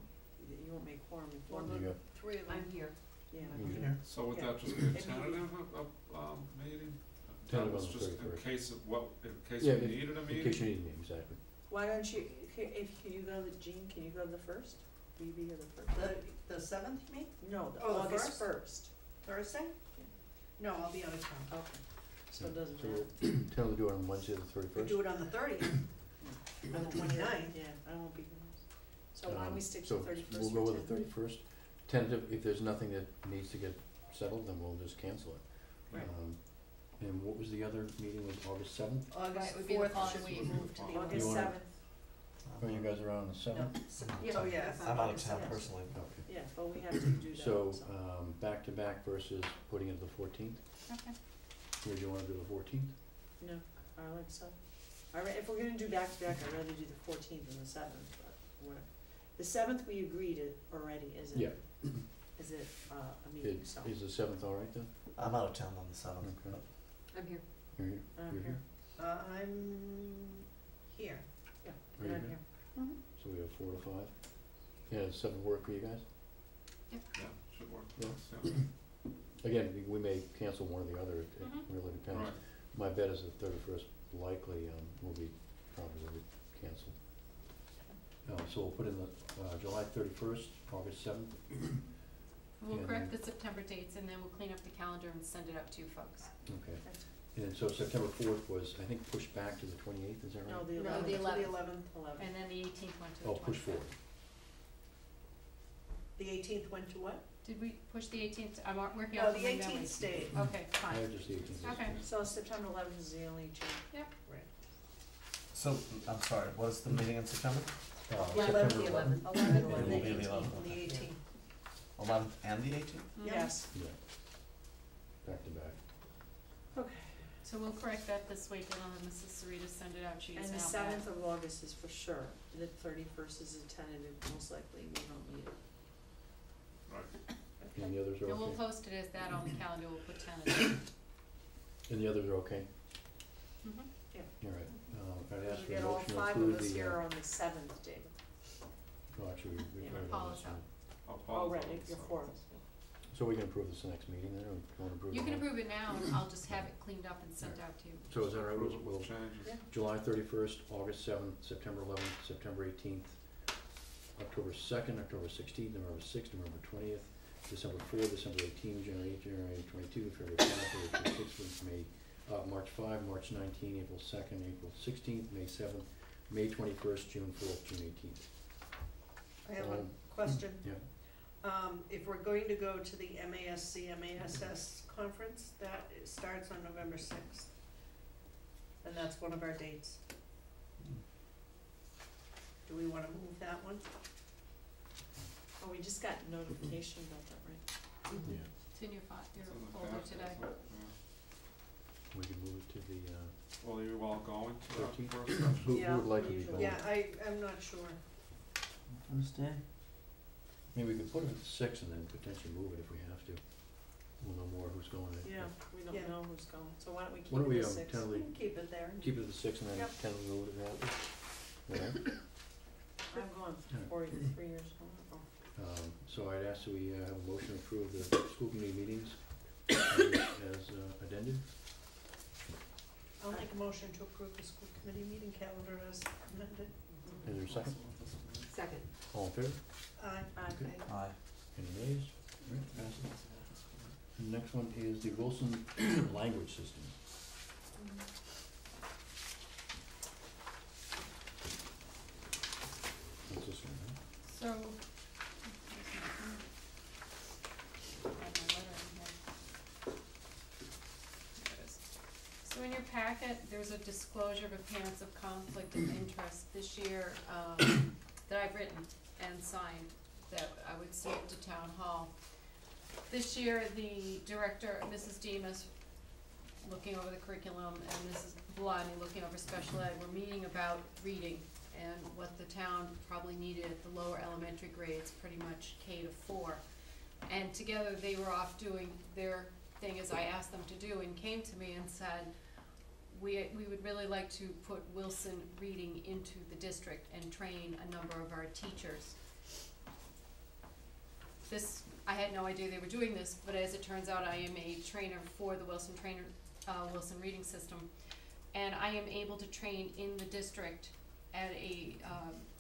You won't make quorum if Well, one, You got- 3 of them. I'm here. yeah. you- So would Yeah. that just be a Maybe- tentative meeting? That Tentative was on the just in 31st. case of in case Yeah, we if- needed a In meeting? case you need me, exactly. Why don't you, can you go Jean, can you go the 1st? Will you be here the 1st? The 7th, you mean? No, the Oh, the August 1st? 1st. Thursday? No, I'll be out of town. Okay, so it doesn't So matter. we'll tentatively do it on Wednesday, the We 31st. do it on the 30th, or the 29th. Yeah, I won't be here. So why don't we stick to 31st So for we'll go with the 10? 31st. Tentative, if there's nothing that needs to get settled, then we'll just cancel it. Right. And what was the other meeting, was August 7th? August Right, would be the 4th following should be week. moved to the August You 11th. wanna- 7th, Are you guys around on the 7th? Oh, yeah. I'm out of town Yes. personally. Okay. yeah, but we have to do that. So, back to back versus putting it the 14th? Okay. Or do you wanna do the 14th? No, I like so. If we're gonna do back to back, I'd rather do the 14th than the 7th, but whatever. The 7th we agreed it already, is it? Yeah. Is it, a meeting, so. Is the 7th all right then? I'm out of town on the 7th. Okay. I'm here. You're here? I'm You're here. I'm here. Are you I'm here? here. So we have 4 to 5? Yeah, does 7 work for you guys? Yeah, should work. Yeah. Yeah. Again, we may cancel one or the other, it Mhm. really depends. Right. My bet is the 31st likely, will be probably canceled. So we'll put in the, July 31st, August 7th. We'll And correct then- the September dates, and then we'll clean up the calendar and send it out to you folks. Okay. That's- And so September 4th was, I think, pushed back to the 28th, is that right? No, the No, 11th. the To 11th. 11th. And then the 18th went to the Oh, 23rd. push forward. The 18th went to what? Did we push the 18th? I'm working No, off the of my 18th memory. stayed. Okay, I fine. have just the 18th. Okay. So September 11th is the only change. Right. So, I'm sorry, what is the meeting in September? September 11th. 11th It will and be the the 18th. 11th. The 18th. 11th and the 18th? Mhm. Yes, Yeah. Back to back. okay. So we'll correct that this week, and I'll have Mrs. Sarita send it out, she's And the now back. 7th of August is for sure. The 31st is a tentative, most likely we don't need it. Right. And the others are And we'll okay? post it as that on the calendar, we'll put tentative. And the others are okay? Mhm. All right. I'd ask We for a get all motion to 5 of include us the, here on the 7th, David. well, actually, we've Yeah. voted Paul on is this out. one. Paul's right, on, you're so- for it. So we can approve this next meeting then, or do you wanna approve it? You can now? approve it now, and I'll just have it cleaned up and sent out to you. So is that right, Approve we'll, with changes. Yeah. July 31st, August 7th, September 11th, September 18th, October 2nd, October 16th, November 6th, November 20th, December 4th, December 18th, January 8th, January 22th, February 5th, February 26th, March 5, March 19th, April 2nd, April 16th, May 7th, May 21st, June 4th, June 18th. I have a question. Yeah. If we're going to go to the MASC conference, that starts on November 6th. And that's one of our dates. Do we wanna move that one? Oh, we just got notification about that, right? Yeah, It's in your It's in the folder packet, today. so, yeah. we can move it to the, Well, you all going to that 13th? first session? who Yeah, would like to be usually. going? Yeah, I'm not sure. First day? Maybe we could put it at 6 and then potentially move it if we have to. We'll know more who's going. Yeah, we don't Yeah. know who's going, so why don't we keep Why don't we, it at 6? We tentatively can keep it there. keep it at the 6 and then Yep. tentatively move it at that? Alright? I'm going Yeah. for 3 years, I wanna go. So I'd ask that we have a motion to approve the school committee meetings as addended. I'll make a motion to approve the school committee meeting calendar as amended. Is there a second? Second. All in favor? Aye. Okay. Aye. Any nays? Alright, passes. The next one is the Wilson language system. What's this one, huh? So. I have my letter in here. There it is. So in your packet, there's a disclosure of appearance of conflict of interest this year, that I've written and signed, that I would submit to town hall. This year, the director, Mrs. Demas, looking over the curriculum, and Mrs. Blatney looking over special ed, were meeting about reading and what the town probably needed at the lower elementary grades, pretty much K to 4. And together they were off doing their thing as I asked them to do, and came to me and said, we would really like to put Wilson reading into the district and train a number of our teachers. This, I had no idea they were doing this, but as it turns out, I am a trainer for the Wilson Wilson reading system. And I am able to train in the district at a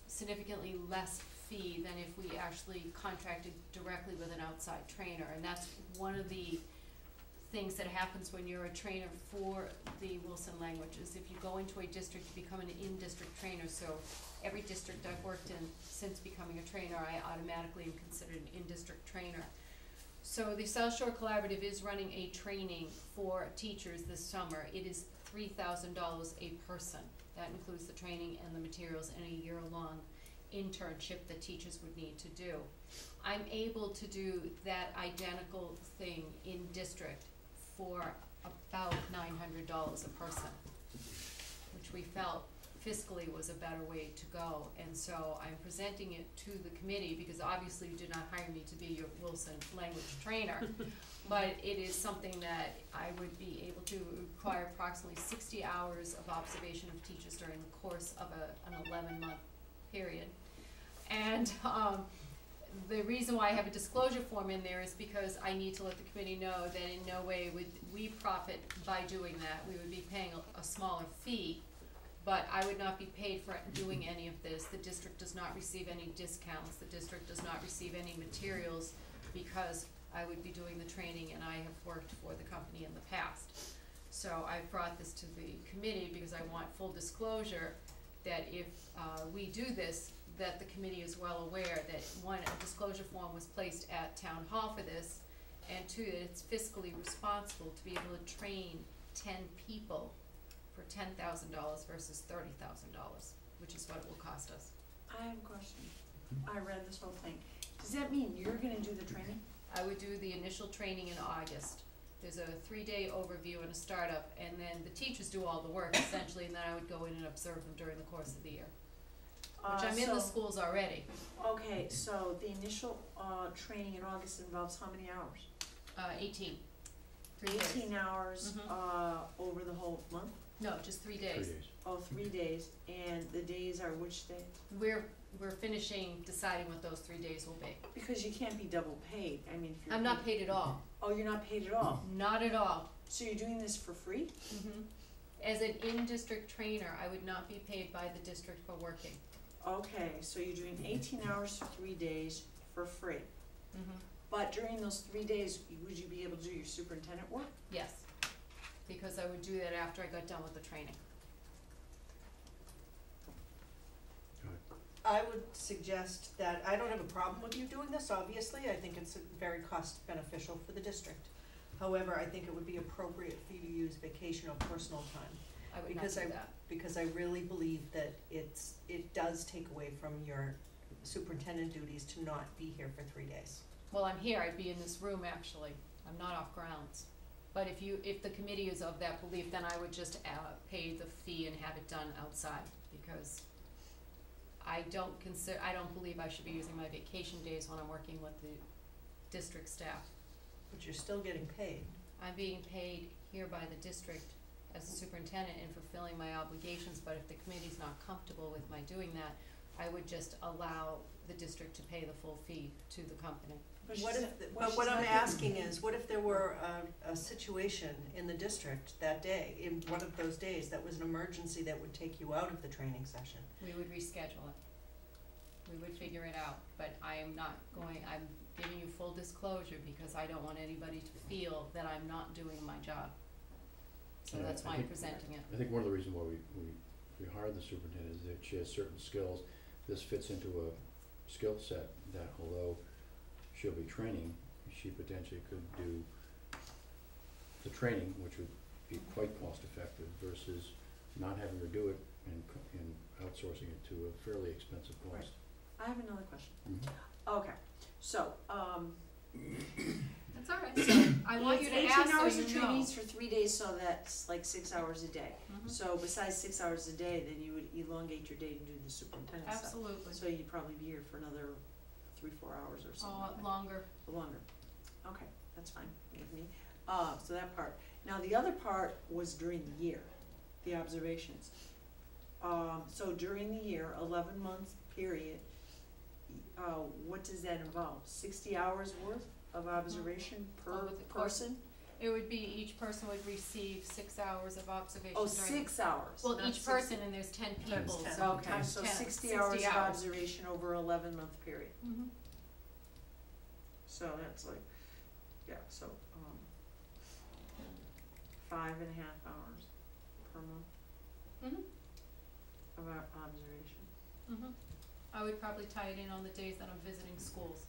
significantly less fee than if we actually contracted directly with an outside trainer. And that's one of the things that happens when you're a trainer for the Wilson languages. If you go into a district, you become an in-district trainer. So every district I've worked in since becoming a trainer, I automatically am considered an in-district trainer. So the South Shore Collaborative is running a training for teachers this summer. It is $3,000 a person. That includes the training and the materials and a year-long internship that teachers would need to do. I'm able to do that identical thing in district for about $900 a person, which we felt fiscally was a better way to go. And so I'm presenting it to the committee, because obviously you did not hire me to be your Wilson language trainer. But it is something that I would be able to require approximately 60 hours of observation of teachers during the course of an 11-month period. And the reason why I have a disclosure form in there is because I need to let the committee know that in no way would we profit by doing that. We would be paying a smaller fee, but I would not be paid for doing any of this. The district does not receive any discounts. The district does not receive any materials, because I would be doing the training and I have worked for the company in the past. So I've brought this to the committee because I want full disclosure that if we do this, that the committee is well aware that, one, a disclosure form was placed at town hall for this, and two, that it's fiscally responsible to be able to train 10 people for $10,000 versus $30,000, which is what it will cost us. I have a question. I read this whole thing. Does that mean you're gonna do the training? I would do the initial training in August. There's a 3-day overview and a startup, and then the teachers do all the work essentially, and then I would go in and observe them during the course of the year. Which I'm in the schools already. Okay, so the initial training in August involves how many hours? 18. 3 days. 18 hours Mhm. over the whole month? No, just 3 3 days. days. Oh, 3 days, and the days are which days? We're we're finishing deciding what those 3 days will be. Because you can't be double paid, I mean, if you're. I'm not paid at all, Oh, you're not paid at all? not at all. So you're doing this for free? As an in-district trainer, I would not be paid by the district for working. Okay, so you're doing 18 hours for 3 days for free. But during those 3 days, would you be able to do your superintendent work? Yes, because I would do that after I got done with the training. I would suggest that, I don't have a problem with you doing this, obviously, I think it's very cost beneficial for the district. However, I think it would be appropriate for you to use vacation or personal time, I would not because do that. because I really believe that it does take away from your superintendent duties to not be here for 3 days. Well, I'm here, I'd be in this room actually, I'm not off grounds. But if the committee is of that belief, then I would just pay the fee and have it done outside, because I don't believe I should be using my vacation days when I'm working with the district staff. But you're still getting paid. I'm being paid here by the district as a superintendent and fulfilling my obligations, but if the committee's not comfortable with my doing that, I would just allow the district to pay the full fee to the company. But What I'm asking is, what if there were a situation in the district that day, in one of those days, that was an emergency that would take you out of the training session? We would reschedule it. We would figure it out, but I'm giving you full disclosure because I don't want anybody to feel that I'm not doing my job. So Yeah, that's why I'm presenting it. I think one of the reasons why we hired the superintendent is that she has certain skills. This fits into a skill set that although she'll be training, she potentially could do the training, which would be quite cost effective versus not having her do it and outsourcing it to a fairly expensive cost. I have another question. Mhm. Okay, so, That's all right. So I want you to ask It's 18 hours so of you know. trainings for 3 days, so that's like 6 hours a day. Mhm. So besides 6 hours a day, then you would elongate your day to do the superintendent stuff. Absolutely. So you'd probably be here for another 3-4 hours or something like that. Longer. Longer. Okay, that's fine with me. So that part. Now, the other part was during the year, the observations. So during the year, 11-month period, what does that involve? 60 hours worth of observation per Over the course. person? It would be each person would receive 6 hours of observation Oh, during 6 hours. well, not each 60. person, and there's 10 people, Times 10. so Okay, times so 10, 60 hours of observation over 11-month period. Mhm. So that's like, yeah, so, 5.5 hours per month Mhm. of observation. Mhm. I would probably tie it in on the days that I'm visiting schools.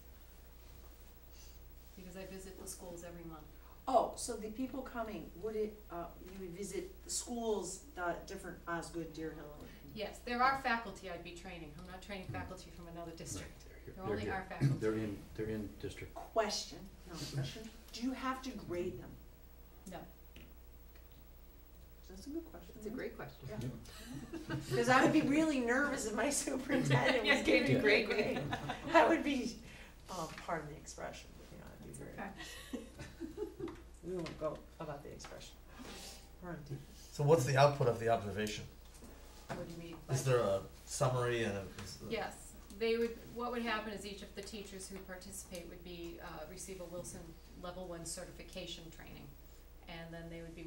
Because I visit the schools every month. Oh, so the people coming, would it, you would visit the schools, different Osgood, Deer Hill? Yes, there are faculty I'd be training. I'm not training faculty from another district. Right. There only here. are faculty. They're in district. Question, do you have to grade them? No. That's a good question. It's a great question. Because I would be really nervous if my superintendent was giving me a great grade. I would be, pardon the expression, but I'd be very. Okay. We won't go about the expression. We're on TV. So what's the output of the observation? What do you mean? Is there a summary and Yes, what would happen is each of the teachers who participate would be, receive a Wilson Level 1 certification training. And then they would be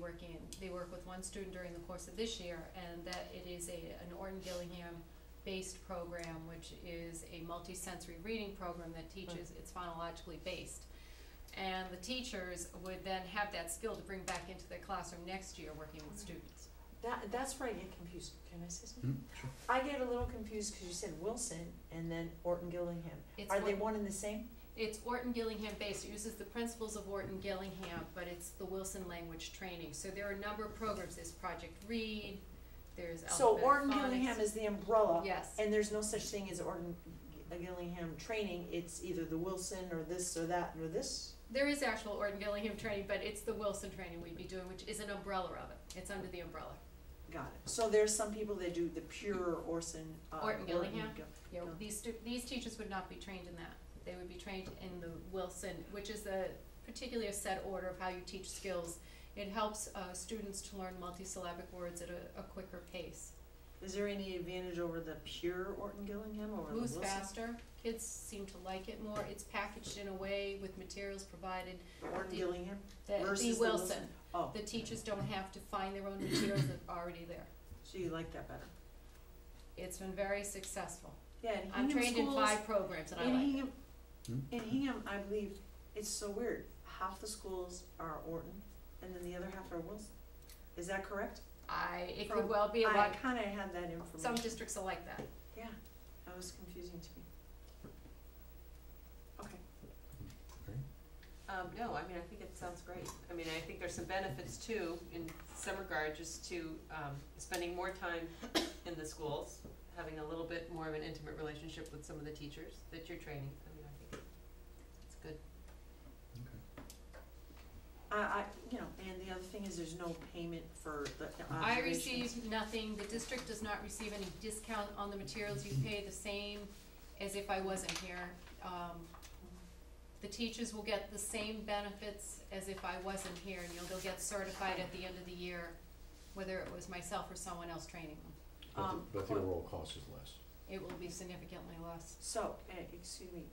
they work with one student during the course of this year, and that it is an Orton-Gillingham-based program, which is a multi-sensory reading program that teaches, it's phonologically based. And the teachers would then have that skill to bring back into their classroom next year working with students. That's where I get confused. Can I say something? Sure. I get a little confused because you said Wilson and then Orton-Gillingham. It's Are they what- one and the same? It's Orton-Gillingham based, it uses the principles of Orton-Gillingham, but it's the Wilson language training. So there are a number of programs, there's Project Read, there's So alphabetic Orton-Gillingham phonics. is the umbrella. Yes. And there's no such thing as Orton-Gillingham training, it's either the Wilson or this or that or this? There is actual Orton-Gillingham training, but it's the Wilson training we'd be doing, which is an umbrella of it. It's under the umbrella. Got it. So there's some people that do the pure Orson, Orton-Gillingham? Orton-Gil- Yeah, No. these teachers would not be trained in that. They would be trained in the Wilson, which is particularly a set order of how you teach skills. It helps students to learn multisyllabic words at a quicker pace. Is there any advantage over the pure Orton Gillingham over the Moves Wilson? faster, kids seem to like it more, it's packaged in a way with materials provided, The Orton the- Gillingham the versus Wilson. Oh, The teachers don't have to find their own materials that are already there. so you like that better? It's been very successful. Yeah, and I'm Hingham trained in schools- 5 programs and I In like it. Hingham, Hmm? in Hingham, I believe, it's so weird, half the schools are Orton, and then the other half are Wilson. Is that correct? It From- could well be a I lot, kinda had that information. some districts are like that. Yeah, that was confusing to me. Okay. No, I mean, I think it sounds great. I mean, I think there's some benefits too, in some regard, just to, spending more time in the schools, having a little bit more of an intimate relationship with some of the teachers that you're training. I mean, I think it's good. You know, and the other thing is there's no payment for the I observations. receive nothing, the district does not receive any discount on the materials, you pay the same as if I wasn't here. The teachers will get the same benefits as if I wasn't here, and they'll get certified at the end of the year, whether it was myself or someone else training them. But the overall cost is less. It will be significantly less. So, excuse me,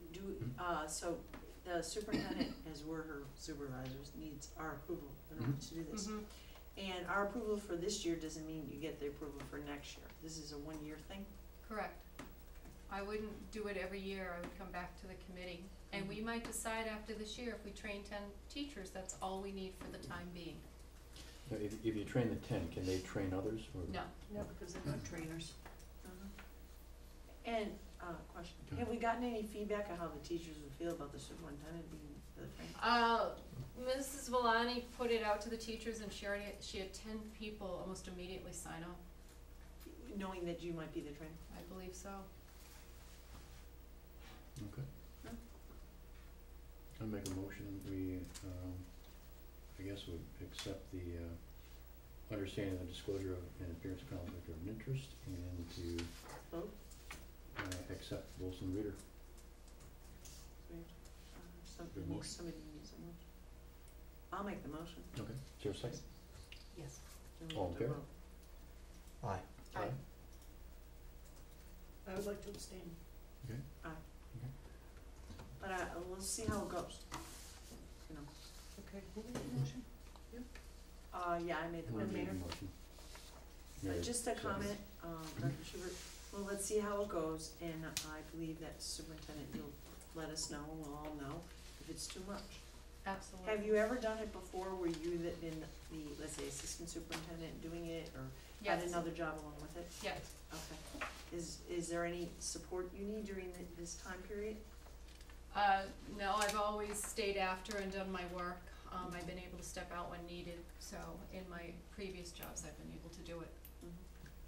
so the superintendent, as we're her supervisors, needs our approval in order to do this. Mhm. And our approval for this year doesn't mean you get the approval for next year. This is a one-year thing? Correct. I wouldn't do it every year, I would come back to the committee. And we might decide after this year, if we train 10 teachers, that's all we need for the time being. Now, if you train the 10, can they train others? Or? No. No, because they're not trainers. And, question, Go have ahead. we gotten any feedback on how the teachers would feel about the superintendent being the trainer? Mrs. Valani put it out to the teachers and she had 10 people almost immediately sign up. Knowing that you might be the trainer? I believe so. Okay. No. I'll make a motion, we, I guess would accept the, understanding the disclosure of an appearance of conflict of interest and to, Vote? accept Wilson Reader. Good motion. Somebody needs a motion. I'll make the motion. Okay, is there a second? Yes. Then we All have in to favor? vote. Aye. Aye. I would like to abstain. Okay. But we'll see how it goes. You know. Okay, who made the motion? Yeah, I made the Who motion. made the motion? Mary, Just a second. comment, Dr. Schubert, well, let's see how it goes, and I believe that superintendent, you'll let us know, and we'll all know if it's too much. Absolutely. Have you ever done it before where you had been the, let's say, assistant superintendent doing it, or had Yes. another job along with it? Yes. Okay. Is there any support you need during this time period? No, I've always stayed after and done my work. I've been able to step out when needed, so in my previous jobs, I've been able to do it.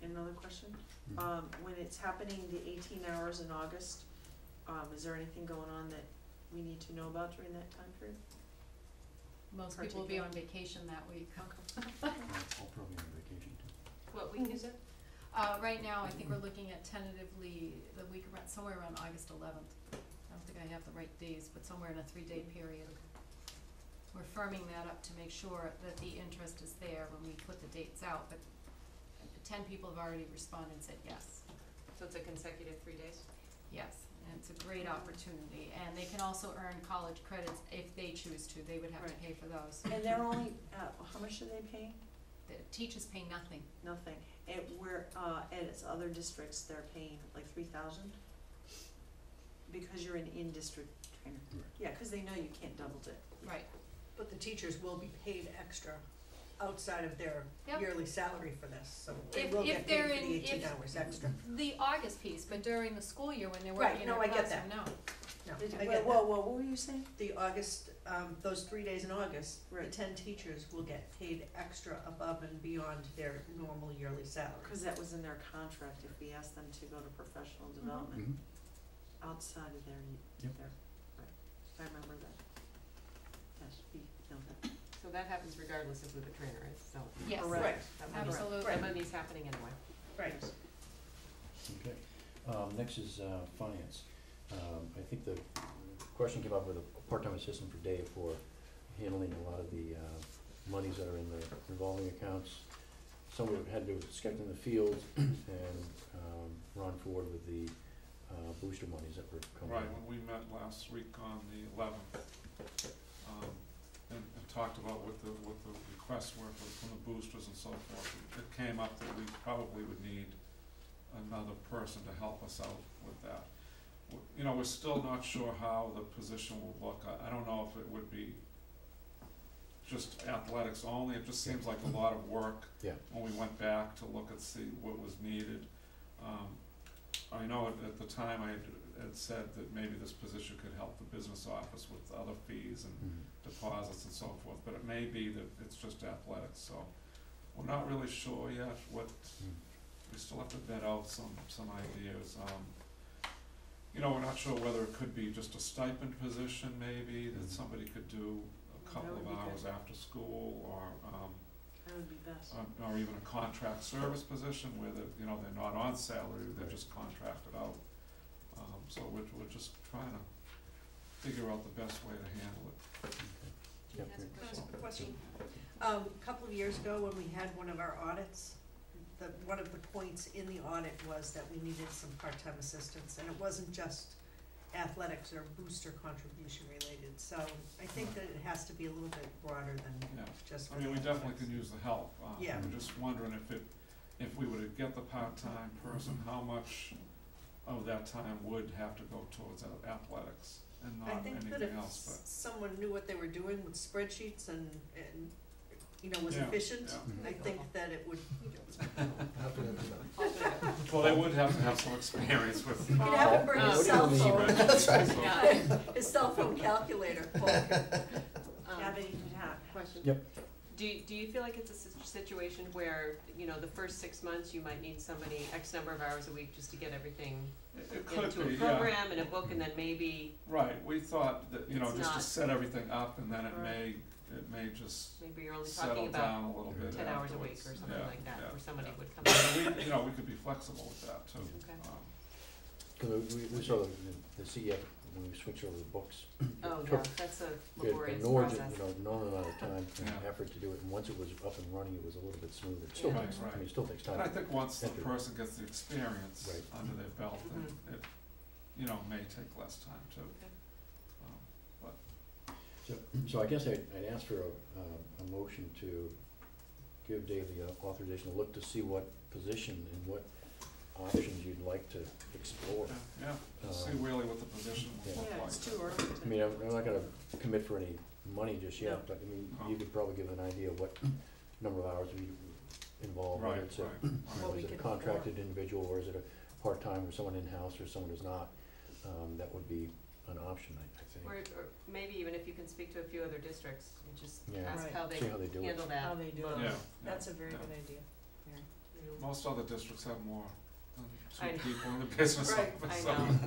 And another question? Mhm. When it's happening, the 18 hours in August, is there anything going on that we need to know about during that time period? Most people will be on vacation that week. I'll probably on vacation too. What week is it? Right now, I think we're looking at tentatively the week around, somewhere around August 11th. I don't think I have the right days, but somewhere in a 3-day period. We're firming that up to make sure that the interest is there when we put the dates out, but 10 people have already responded and said yes. So it's a consecutive 3 days? Yes, and it's a great opportunity, and they can also earn college credits if they choose to, they would have to Right. pay for those. And they're only, how much are they paying? The teachers pay nothing. Nothing. And where, at its other districts, they're paying like 3,000? Because you're an in-district trainer. Right. Yeah, cause they know you can't double dip. Right. But the teachers will be paid extra outside of their Yep. yearly salary for this, so they If- will if get paid they're for in- the 18 if- hours extra. The August piece, but during the school year when they're Right, working in no, a I get classroom, no. No, I Whoa, get whoa, that. whoa, what were you saying? The August, those 3 days in August, the Right. 10 teachers will get paid extra above and beyond their normal yearly salary. Cause that was in their contract, if we asked them to go to professional development Mhm. outside of their, Yep. right, I remember that. Yes, we know that. So that happens regardless of who the trainer is, so. Yes, Correct. That money's- absolutely. That money's happening anyway. Right. Okay. Next is finance. I think the question came up with a part-time assistant for Dave for handling a lot of the monies that are in the revolving accounts. some of it had to do with scheduling the fields and, Ron Ford with the, booster monies that were coming Right, in. when we met last week on the 11th, and talked about what the requests were from the boosters and so forth, it came up that we probably would need another person to help us out with that. You know, we're still not sure how the position will look. I don't know if it would be just athletics only. It just seems like a lot of work Yeah. when we went back to look and see what was needed. I know at the time I had said that maybe this position could help the business office with other fees and deposits and so forth, but it may be that it's just athletics, so we're not really sure yet what, we still have to vet out some ideas. You know, we're not sure whether it could be just a stipend position maybe, that somebody could do a couple would of be hours good. after school, or That would be best. or even a contract service position where they're not on salary, they're just contracted out. So we're just trying to figure out the best way to handle it. Yeah. Can I ask a question? A couple of years ago, when we had one of our audits, one of the points in the audit was that we needed some part-time assistance, and it wasn't just athletics or booster contribution related, so I think that it has to be a little bit broader than Yeah. just for I mean, we athletics. definitely could use the help. Yeah. We're just wondering if we were to get the part-time person, how much of that time would have to go towards athletics and I not think that if anything else, but. someone knew what they were doing with spreadsheets and was Yeah, efficient, yeah. I think that it would. Well, they would have to have some experience with. You could have him bring his cell phone, That's right. Yeah. his cell phone calculator, Paul. Gabby, you have. Question. Yep. Do you feel like it's a situation where, the first 6 months, you might need somebody X number of hours a week just to get everything It could into a be, yeah. program and a book, and then maybe, Right, we thought that, It's just to not- set everything up, and then it Right. may just maybe you're only settle talking about down a little bit 10 hours a week afterwards. or something Yeah, like that, yeah, where somebody yeah. would come But in. we could be flexible with that too. Okay. Cause we saw the CEF, when we switched over the books. Oh, it yeah, took- that's a it laborious ignored, process. known amount of time and Yeah. effort to do it, and once it was up and running, it was a little bit smoother. It still Yeah. takes, Right, I mean, it still takes time. And I think once the Enter. person gets the experience Right. under their belt, then Mhm. it, may take less time too. Okay. So I guess I'd ask for a motion to give Dave the authorization to look to see what position and what options you'd like to explore. Yeah, to see really what the position will Yeah. look like. Yeah, it's too early I mean, I'm not gonna commit for any money just No. yet, but I mean, No. you could probably give an idea of what number of hours we involve, whether Right, it's a, right. What we is it a could contracted individual, or is it a part-time, or someone in-house, or someone who's not? That would be an option, I think. Or maybe even if you can speak to a few other districts, and just Yeah. ask Right. how they See how they do it. handle that. How they do it. load, Yeah, That's a very yeah. good idea. Most other districts have more than I two know. people in the business Right, office, I so, know,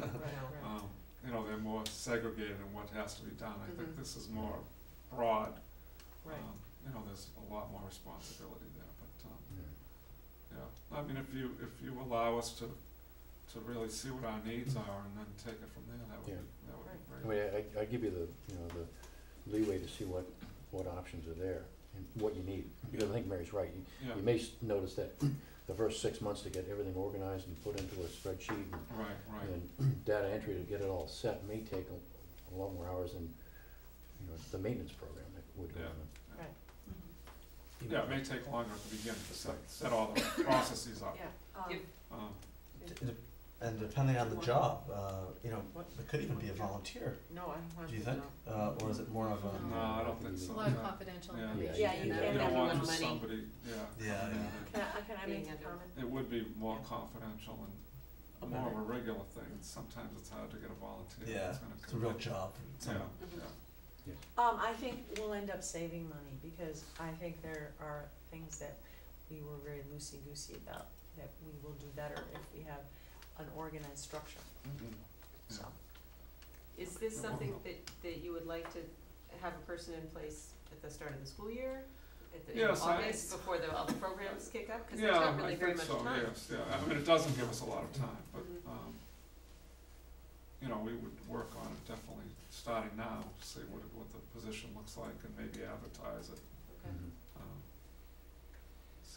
I know. they're more segregated in what has to be done. I think Mhm. this is more broad. Right. There's a lot more responsibility there, but, Yeah. yeah. I mean, if you allow us to really see what our needs are and then take it from there, that would Yeah. be I great. mean, I give you the leeway to see what options are there and what you need, because I think Mary's right. Yeah, You may notice that the first 6 months to get everything organized and put into a spreadsheet and right. and data entry to get it all set may take a lot more hours than, the maintenance program that would go Yeah. on. Right. Yeah, it may take longer at the beginning to set all the processes up. Yeah. Yep. Um, And depending on the job, What? it could even be a volunteer, No, I don't want to. do you think? Or is it more of a? No, I don't think so. A lot of Yeah. confidential Yeah. information. Yeah, in you that. can't You don't have want everyone just money. somebody, yeah. Yeah, yeah. Can I make Being a under- comment? It would be more confidential and more of a regular thing. Sometimes it's hard to get a volunteer Yeah, that's gonna it's a real commit. job. Yeah, Mhm. yeah. I think we'll end up saving money, because I think there are things that we were very loosey-goosey about, that we will do better if we have an organized structure, Mhm. so. Is this Yeah, something well- that you would like to have a person in place at the start of the school year? In Yes, August, before all the programs kick up? Cause there's Yeah, not really I very think much so, time. yes, yeah. I mean, it doesn't give us a lot of time, but, Mhm. we would work on it definitely starting now, see what the position looks like and maybe advertise it. Okay. Mhm. um,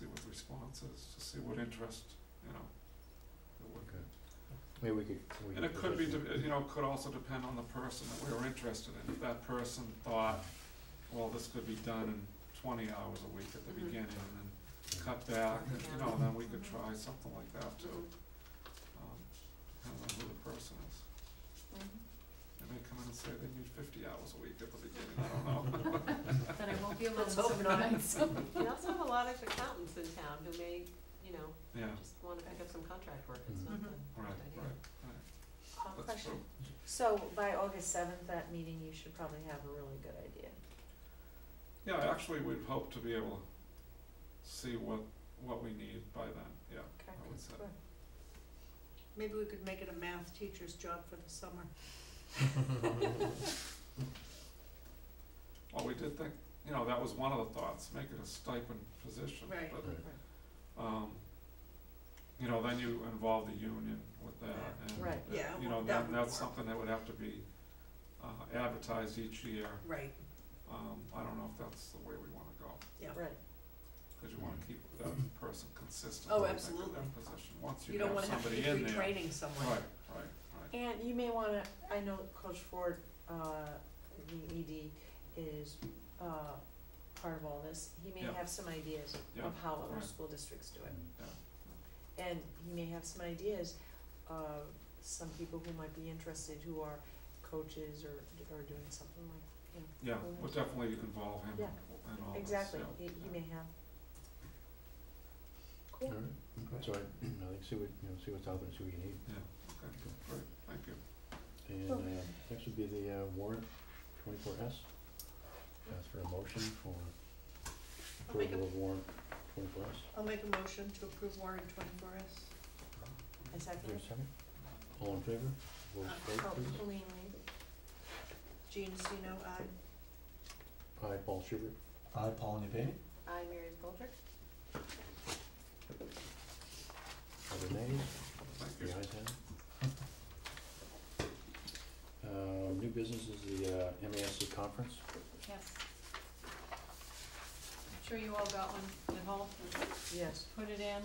see what the response is, to see what interest, you know, it would. Okay. Maybe we could. And it could be, you know, it could also depend on the person that we were interested in. If that person thought, well, this could be done in 20 hours a week at the Mhm. beginning and then cut back, and, you know, then we could try something like that too. Depending on who the person is. They may come in and say they need 50 hours a week at the beginning, I don't know. Then I won't be alone Let's hope some not. nights. We also have a lot of accountants in town who may, you know, Yeah, just wanna pick up some contract work, it's not Mhm. the right, worst idea. right. That's Question. true. So by August seventh, that meeting, you should probably have a really good idea. Yeah, actually, we'd hope to be able to see what we need by then, yeah, Okay, I would say. good. Maybe we could make it a math teacher's job for the summer. Well, we did think, you know, that was one of the thoughts, make it a stipend position, Right. but, Right. you know, then you involve the union with that, and, Right. Yeah, you know, well, that would that's work. something that would have to be, advertised each year. Right, I don't know if that's the way we wanna go, yeah. Right. cause you wanna keep that person consistent, Oh, I think, in absolutely. that position, once You you don't have wanna have to somebody keep in there. retraining someone. Right, right, right. And you may wanna, I know Coach Ford, the ED is, part of all this. He may Yeah. have some ideas Yeah, of how other right. school districts do it. Yeah. And he may have some ideas of some people who might be interested, who are coaches or doing something like, you know. Yeah, who we'll knows? definitely involve him Yeah. in all this, Exactly, yeah. he may have. All right, so I think see what's out there and see what you need. Yeah, okay, great, thank you. And, next would be the, warrant 24S. Ask for a motion for I'll make approval of warrant 24S. I'll make a motion to approve warrant 24S. A Is there second? a second? All in favor? Vote Oh, please. Colleen Lee. Jean Sino, aye. Aye, Paul Schubert. Aye, Paul Nivini. I, Mary Goldrick. Other nays? Thank The you. ayes have it. New business is the, MASC conference. Yes. I'm sure you all got one at home. Yes. Put it in.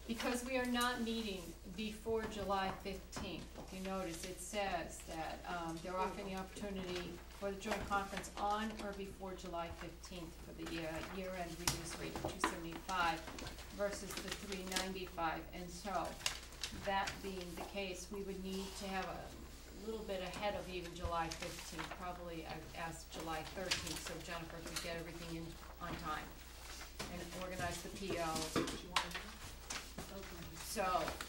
Because we are not meeting before July 15th, if you notice, it says that, they're offering the opportunity for the joint conference on or before July 15th for the year-end reduced rate of $275 versus the $395. And so, that being the case, we would need to have a little bit ahead of even July 15th, probably I've asked July 13th, so Jennifer could get everything in on time and organize the PO. So,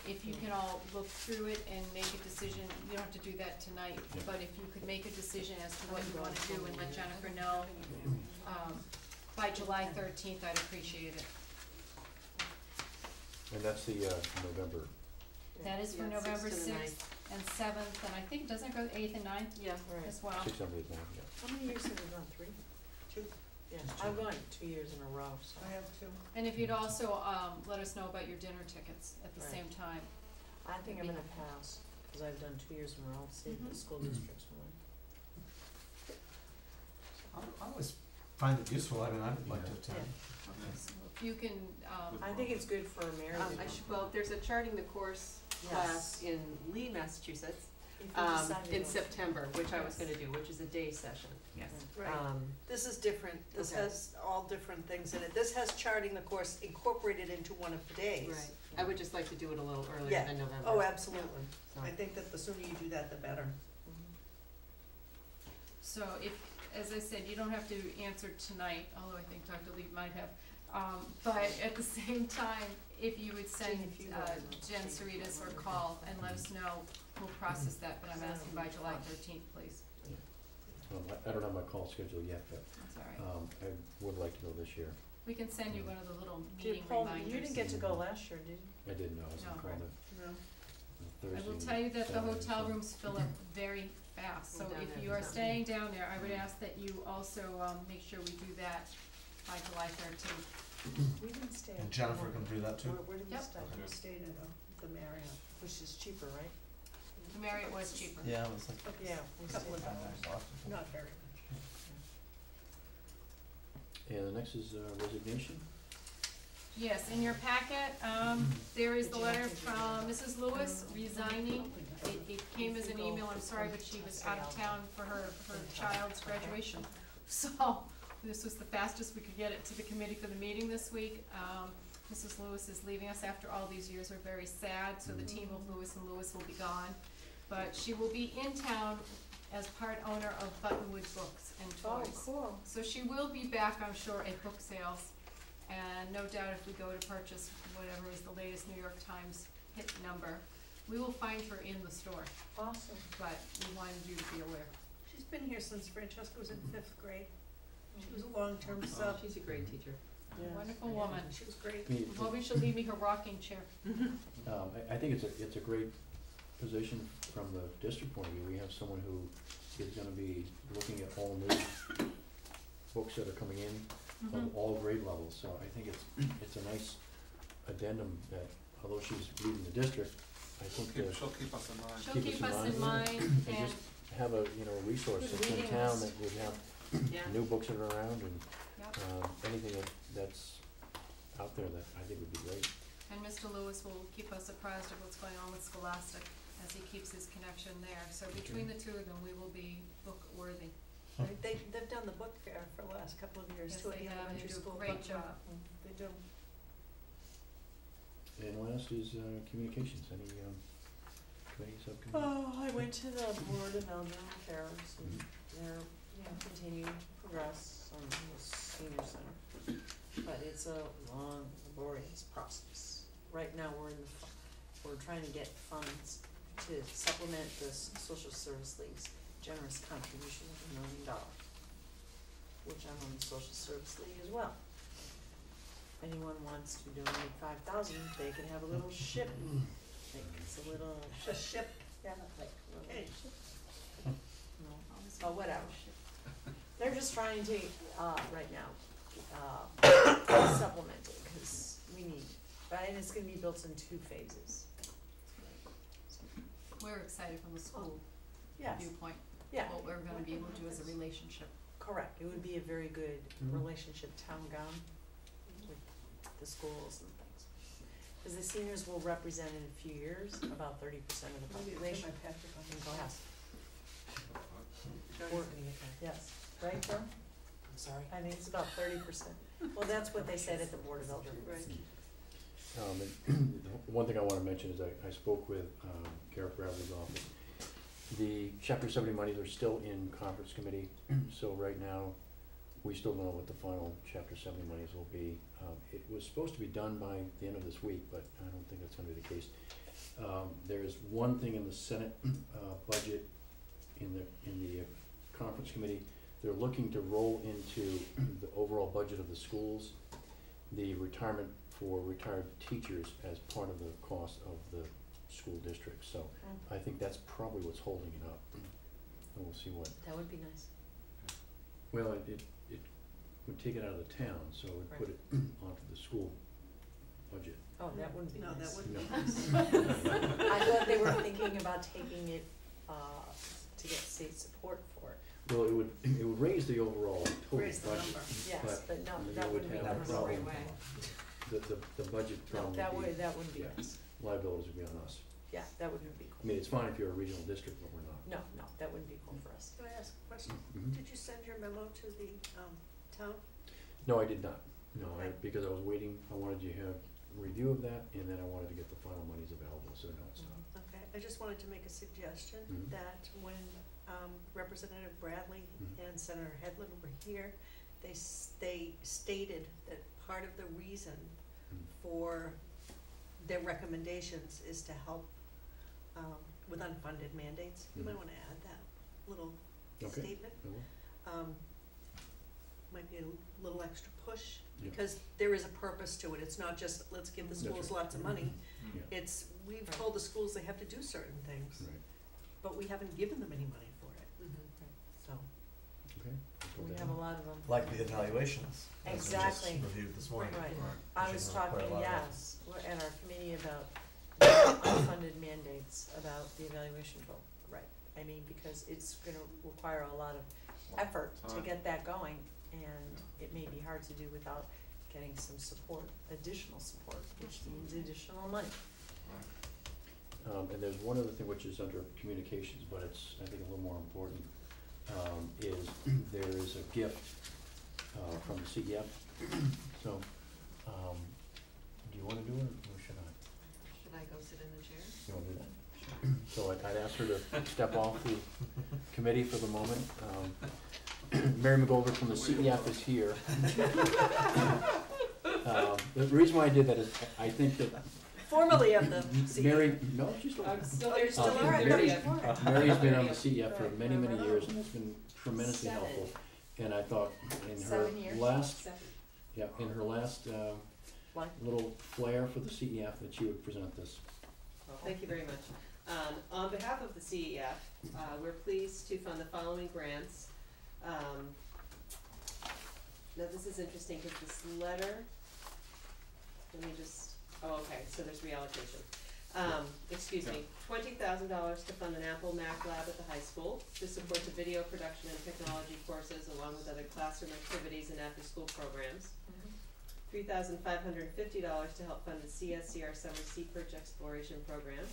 if you can all look through it and make a decision, you don't have to do that tonight, Yeah. but if you could make a decision as to what you wanna do and let Jennifer know, by July 13th, I'd appreciate it. And that's the, November. That is for Yeah, November 6th to the 6th and 7th, and I think, doesn't it go 8th and 9th Yeah. Right. as well? 6, 7, 8, 9, yeah. How many years have you gone? 3? 2. Yeah, Just I've two. gone 2 years in a row, so. I have 2. And if you'd also, let us know about your dinner tickets at the Right. same time. I think I'm gonna pass, cause I've done 2 years in a row, see if the Mhm. school districts want. I always find it useful, I mean, I would like to attend. Okay, so if you can, I think it's good for Mary to go. Well, there's a charting the course Yes. class in Lee, Massachusetts, If you decide to in go. September, which I was Yes. gonna do, which is a day session. yes. Right. This is different. This Okay. has all different things in it. This has charting the course incorporated into one of the days. Right, I would just like to do it a little earlier Yeah. than November. Oh, absolutely. So- I think that the sooner you do that, the better. So if, as I said, you don't have to answer tonight, although I think Dr. Lee might have. But at the same time, if you would send, Jane, if you want to- Jen Saritas or call and let us know, we'll process that, but I'm asking by July 13th, please. I don't have my call scheduled yet, but, That's all right. I would like to go this year. We can send you one of the little Did meeting Paul, reminders. you didn't get to go last year, did you? I didn't know, I was No. called No. Thursday. I will tell you that the Saturday, hotel so- rooms fill up very fast, so We're down if there you for are that. staying down there, I would ask that you also, make sure we do that by July 13th. We didn't stay. And Jennifer can do that too? Where did we Yep. stay? We stayed at the Marriott. Which is cheaper, right? The Marriott was cheaper. Yeah, it was like. Yeah, we Couple stayed. of hours. Not very much. And the next is resignation. Yes, in your packet, there is the letter from Mrs. Lewis resigning. It came as an email, I'm sorry, but she was out of town for her child's graduation. So, this was the fastest we could get it to the committee for the meeting this week. Mrs. Lewis is leaving us after all these years. We're very sad, so the team of Lewis and Lewis will be gone. But she will be in town as part owner of Buttonwood Books and Toys. Oh, cool. So she will be back, I'm sure, at book sales. And no doubt if we go to purchase whatever is the latest New York Times hit number, we will find her in the store. Awesome. But we wanted you to be aware. She's been here since Francesca was in 5th grade. She was a long-term sub. She's a great teacher. Yes. Wonderful woman. She was great. I mean, I'm hoping she'll leave me her rocking chair. I think it's a great position from the district point of view. We have someone who is gonna be looking at all new books that are coming in of all grade levels, so I think it's a nice addendum that, although she's leaving the district, I think She'll keep us in mind. She'll keep us in mind and and, just have a, a resource Good that's in reading town list. that would have yeah, new books that are around and, yep. anything that's out there that I think would be great. And Mr. Lewis will keep us apprised of what's going on with Scholastic as he keeps his connection there. So between the two of them, we will be book worthy. They've done the book fair for the last couple of years Yes, too at they the have, and elementary they do a school. great book job. fair. They do. And last is, communications, any, committee, subcommittee? Oh, I went to the Board of Elderly Affairs and they're, continuing to progress on the senior center. But it's a long, laborious process. Right now, we're trying to get funds to supplement the Social Service League's generous contribution of $1 million, which I'm on the Social Service League as well. If anyone wants to donate $5,000, they can have a little ship. It's a little A ship. yeah, like a little Okay. ship. No, oh, whatever. They're just trying to, right now, supplement it, cause we need, and it's gonna be built in 2 phases. We're excited from the school Yes, viewpoint, yeah, what we're gonna be able to do as a relationship. correct, it would be a very good Mhm. relationship town gown with the schools and things. Cause the seniors will represent in a few years about 30% of the population in Cohasset. Yes, right, Joe? I'm sorry. I mean, it's about 30%. Well, that's what they said at the Board of Elderly. And the one thing I wanna mention is I spoke with, Garrett Bradley's office. The chapter 70 monies are still in conference committee, so right now, we still don't know what the final chapter 70 monies will be. It was supposed to be done by the end of this week, but I don't think that's gonna be the case. There is one thing in the Senate, budget, in the conference committee, they're looking to roll into the overall budget of the schools, the retirement for retired teachers as part of the cost of the school district, so I think that's probably what's holding it up. And we'll see what, That would be nice. well, it would take it out of the town, so it would put it onto the school budget. Oh, that wouldn't be No, nice. that wouldn't No. be nice. I thought they were thinking about taking it, to get state support for it. Well, it would raise the overall total Raise the budget, number. Yes, but no, you that would wouldn't be have a nice. problem. way. The budget No, problem that would be, that wouldn't be yeah. nice. liabilities would be on us. Yeah, that wouldn't be I cool. mean, it's fine if you're a regional district, but we're not. No, that wouldn't be cool for us. Can I ask a question? Mhm. Did you send your memo to the, town? No, I did not. No, Okay. because I was waiting, I wanted you to have review of that, and then I wanted to get the final monies available, so no, it's not. Okay, I just wanted to make a suggestion Mhm. that when Representative Bradley Mhm. and Senator Headland were here, they stated that part of the reason Mhm. for their recommendations is to help with unfunded mandates. You might Mhm. wanna add that little Okay. statement. I will. Might be a little extra push, Yeah. because there is a purpose to it. It's not just, let's give the That's schools right. lots of money. Yeah. It's, we've told the schools they have to do certain things, Right, but we haven't given them any money for it, so. okay. I'll put We that have a in. lot of them. Like the evaluations. as we just Exactly. reviewed this morning. Right. Right. I Which was is quite a talking, lot of yes, we're at our committee about the unfunded mandates, about the evaluation vote, right. I mean, because it's gonna require a lot of effort to Time. get that going, and it may be hard to do without getting some support, additional support, which means additional money. And there's one other thing which is under communications, but it's, I think, a little more important, is there is a gift from the CEF. So, do you wanna do it or should I? Should I go sit in the chair? You wanna do that? So I'd ask her to step off the committee for the moment. Mary McGolder from the CEF is here. The reason why I did that is I think that Formerly of the Mary, no, she's still. I'm still Oh, there, you're still still on it? Mary's, there. Mary's been on the CEF for Right, many, many right. years and it's been tremendously helpful. And I thought in her 7 years. last, in her last What? little flair for the CEF that she would present this. Well, thank you very much. On behalf of the CEF, we're pleased to fund the following grants. Now, this is interesting because this letter, let me just, oh, okay, so there's reallocation. Excuse me, $20,000 to fund an Apple Mac lab at the high school to support the video production and technology courses along with other classroom activities and after-school programs. $3,550 to help fund the CSCR Summer Sea Perch Exploration Program.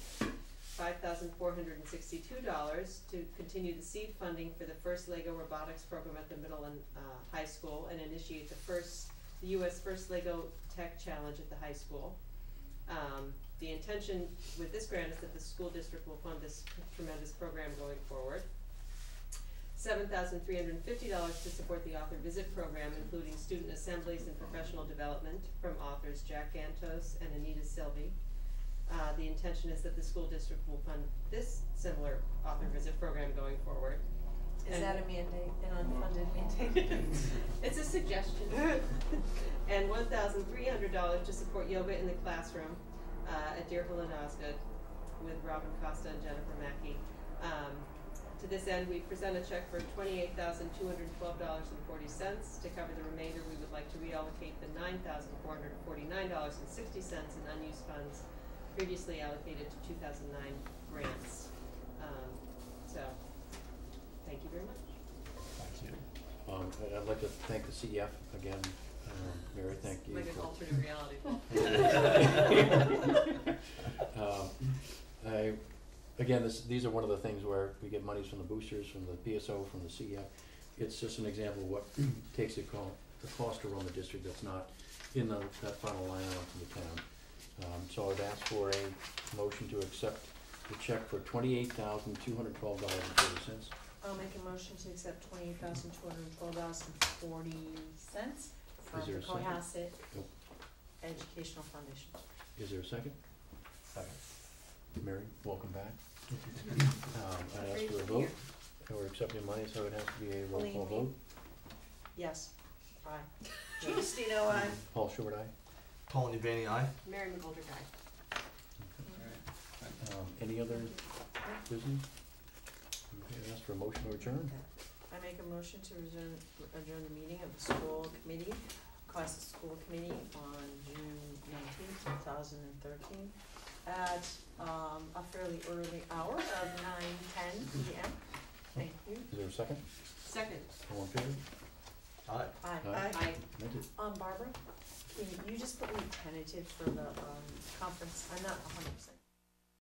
$5,462 to continue the seed funding for the first LEGO robotics program at the middle and high school and initiate the US first LEGO Tech Challenge at the high school. The intention with this grant is that the school district will fund this tremendous program going forward. $7,350 to support the author visit program, including student assemblies and professional development from authors Jack Gantos and Anita Silvey. The intention is that the school district will fund this similar author visit program going forward. Is that a mandate, an unfunded mandate? It's a suggestion. And $1,300 to support yoga in the classroom at Deerfield and Osgood with Robin Costa and Jennifer Mackey. To this end, we present a check for $28,212.40. To cover the remainder, we would like to reallocate the $9,449.60 in unused funds previously allocated to 2009 grants. So, thank you very much. Thank you. And I'd like to thank the CEF again. Mary, thank you. Like an for- alternate reality. Again, these are one of the things where we get monies from the boosters, from the PSO, from the CEF. It's just an example of what takes the cost to run the district that's not in that final line item from the town. So I'd ask for a motion to accept the check for $28,212.40. I'll make a motion to accept $28,212.40 from Is there the a second? Cohasset Nope. Educational Foundation. Is there a second? Second. Mary, welcome back. I'd ask for a vote. We're accepting money, so it has to be a roll call Colleen, vote. Yes. Aye. Justino, aye. Paul Schubert, aye. Colin Urbani, aye. Mary McGolder guy. Any other business? Okay, I'd ask for a motion to adjourn. I make a motion to adjourn the meeting of the school committee, Cohasset School Committee on June 19th, 2013 at a fairly early hour of 9:10 p.m. Thank you. Is there a second? Second. All in favor? Aye. Aye. Aye. Thank you. Barbara, can you just put me tentative for the conference? I'm not 100%.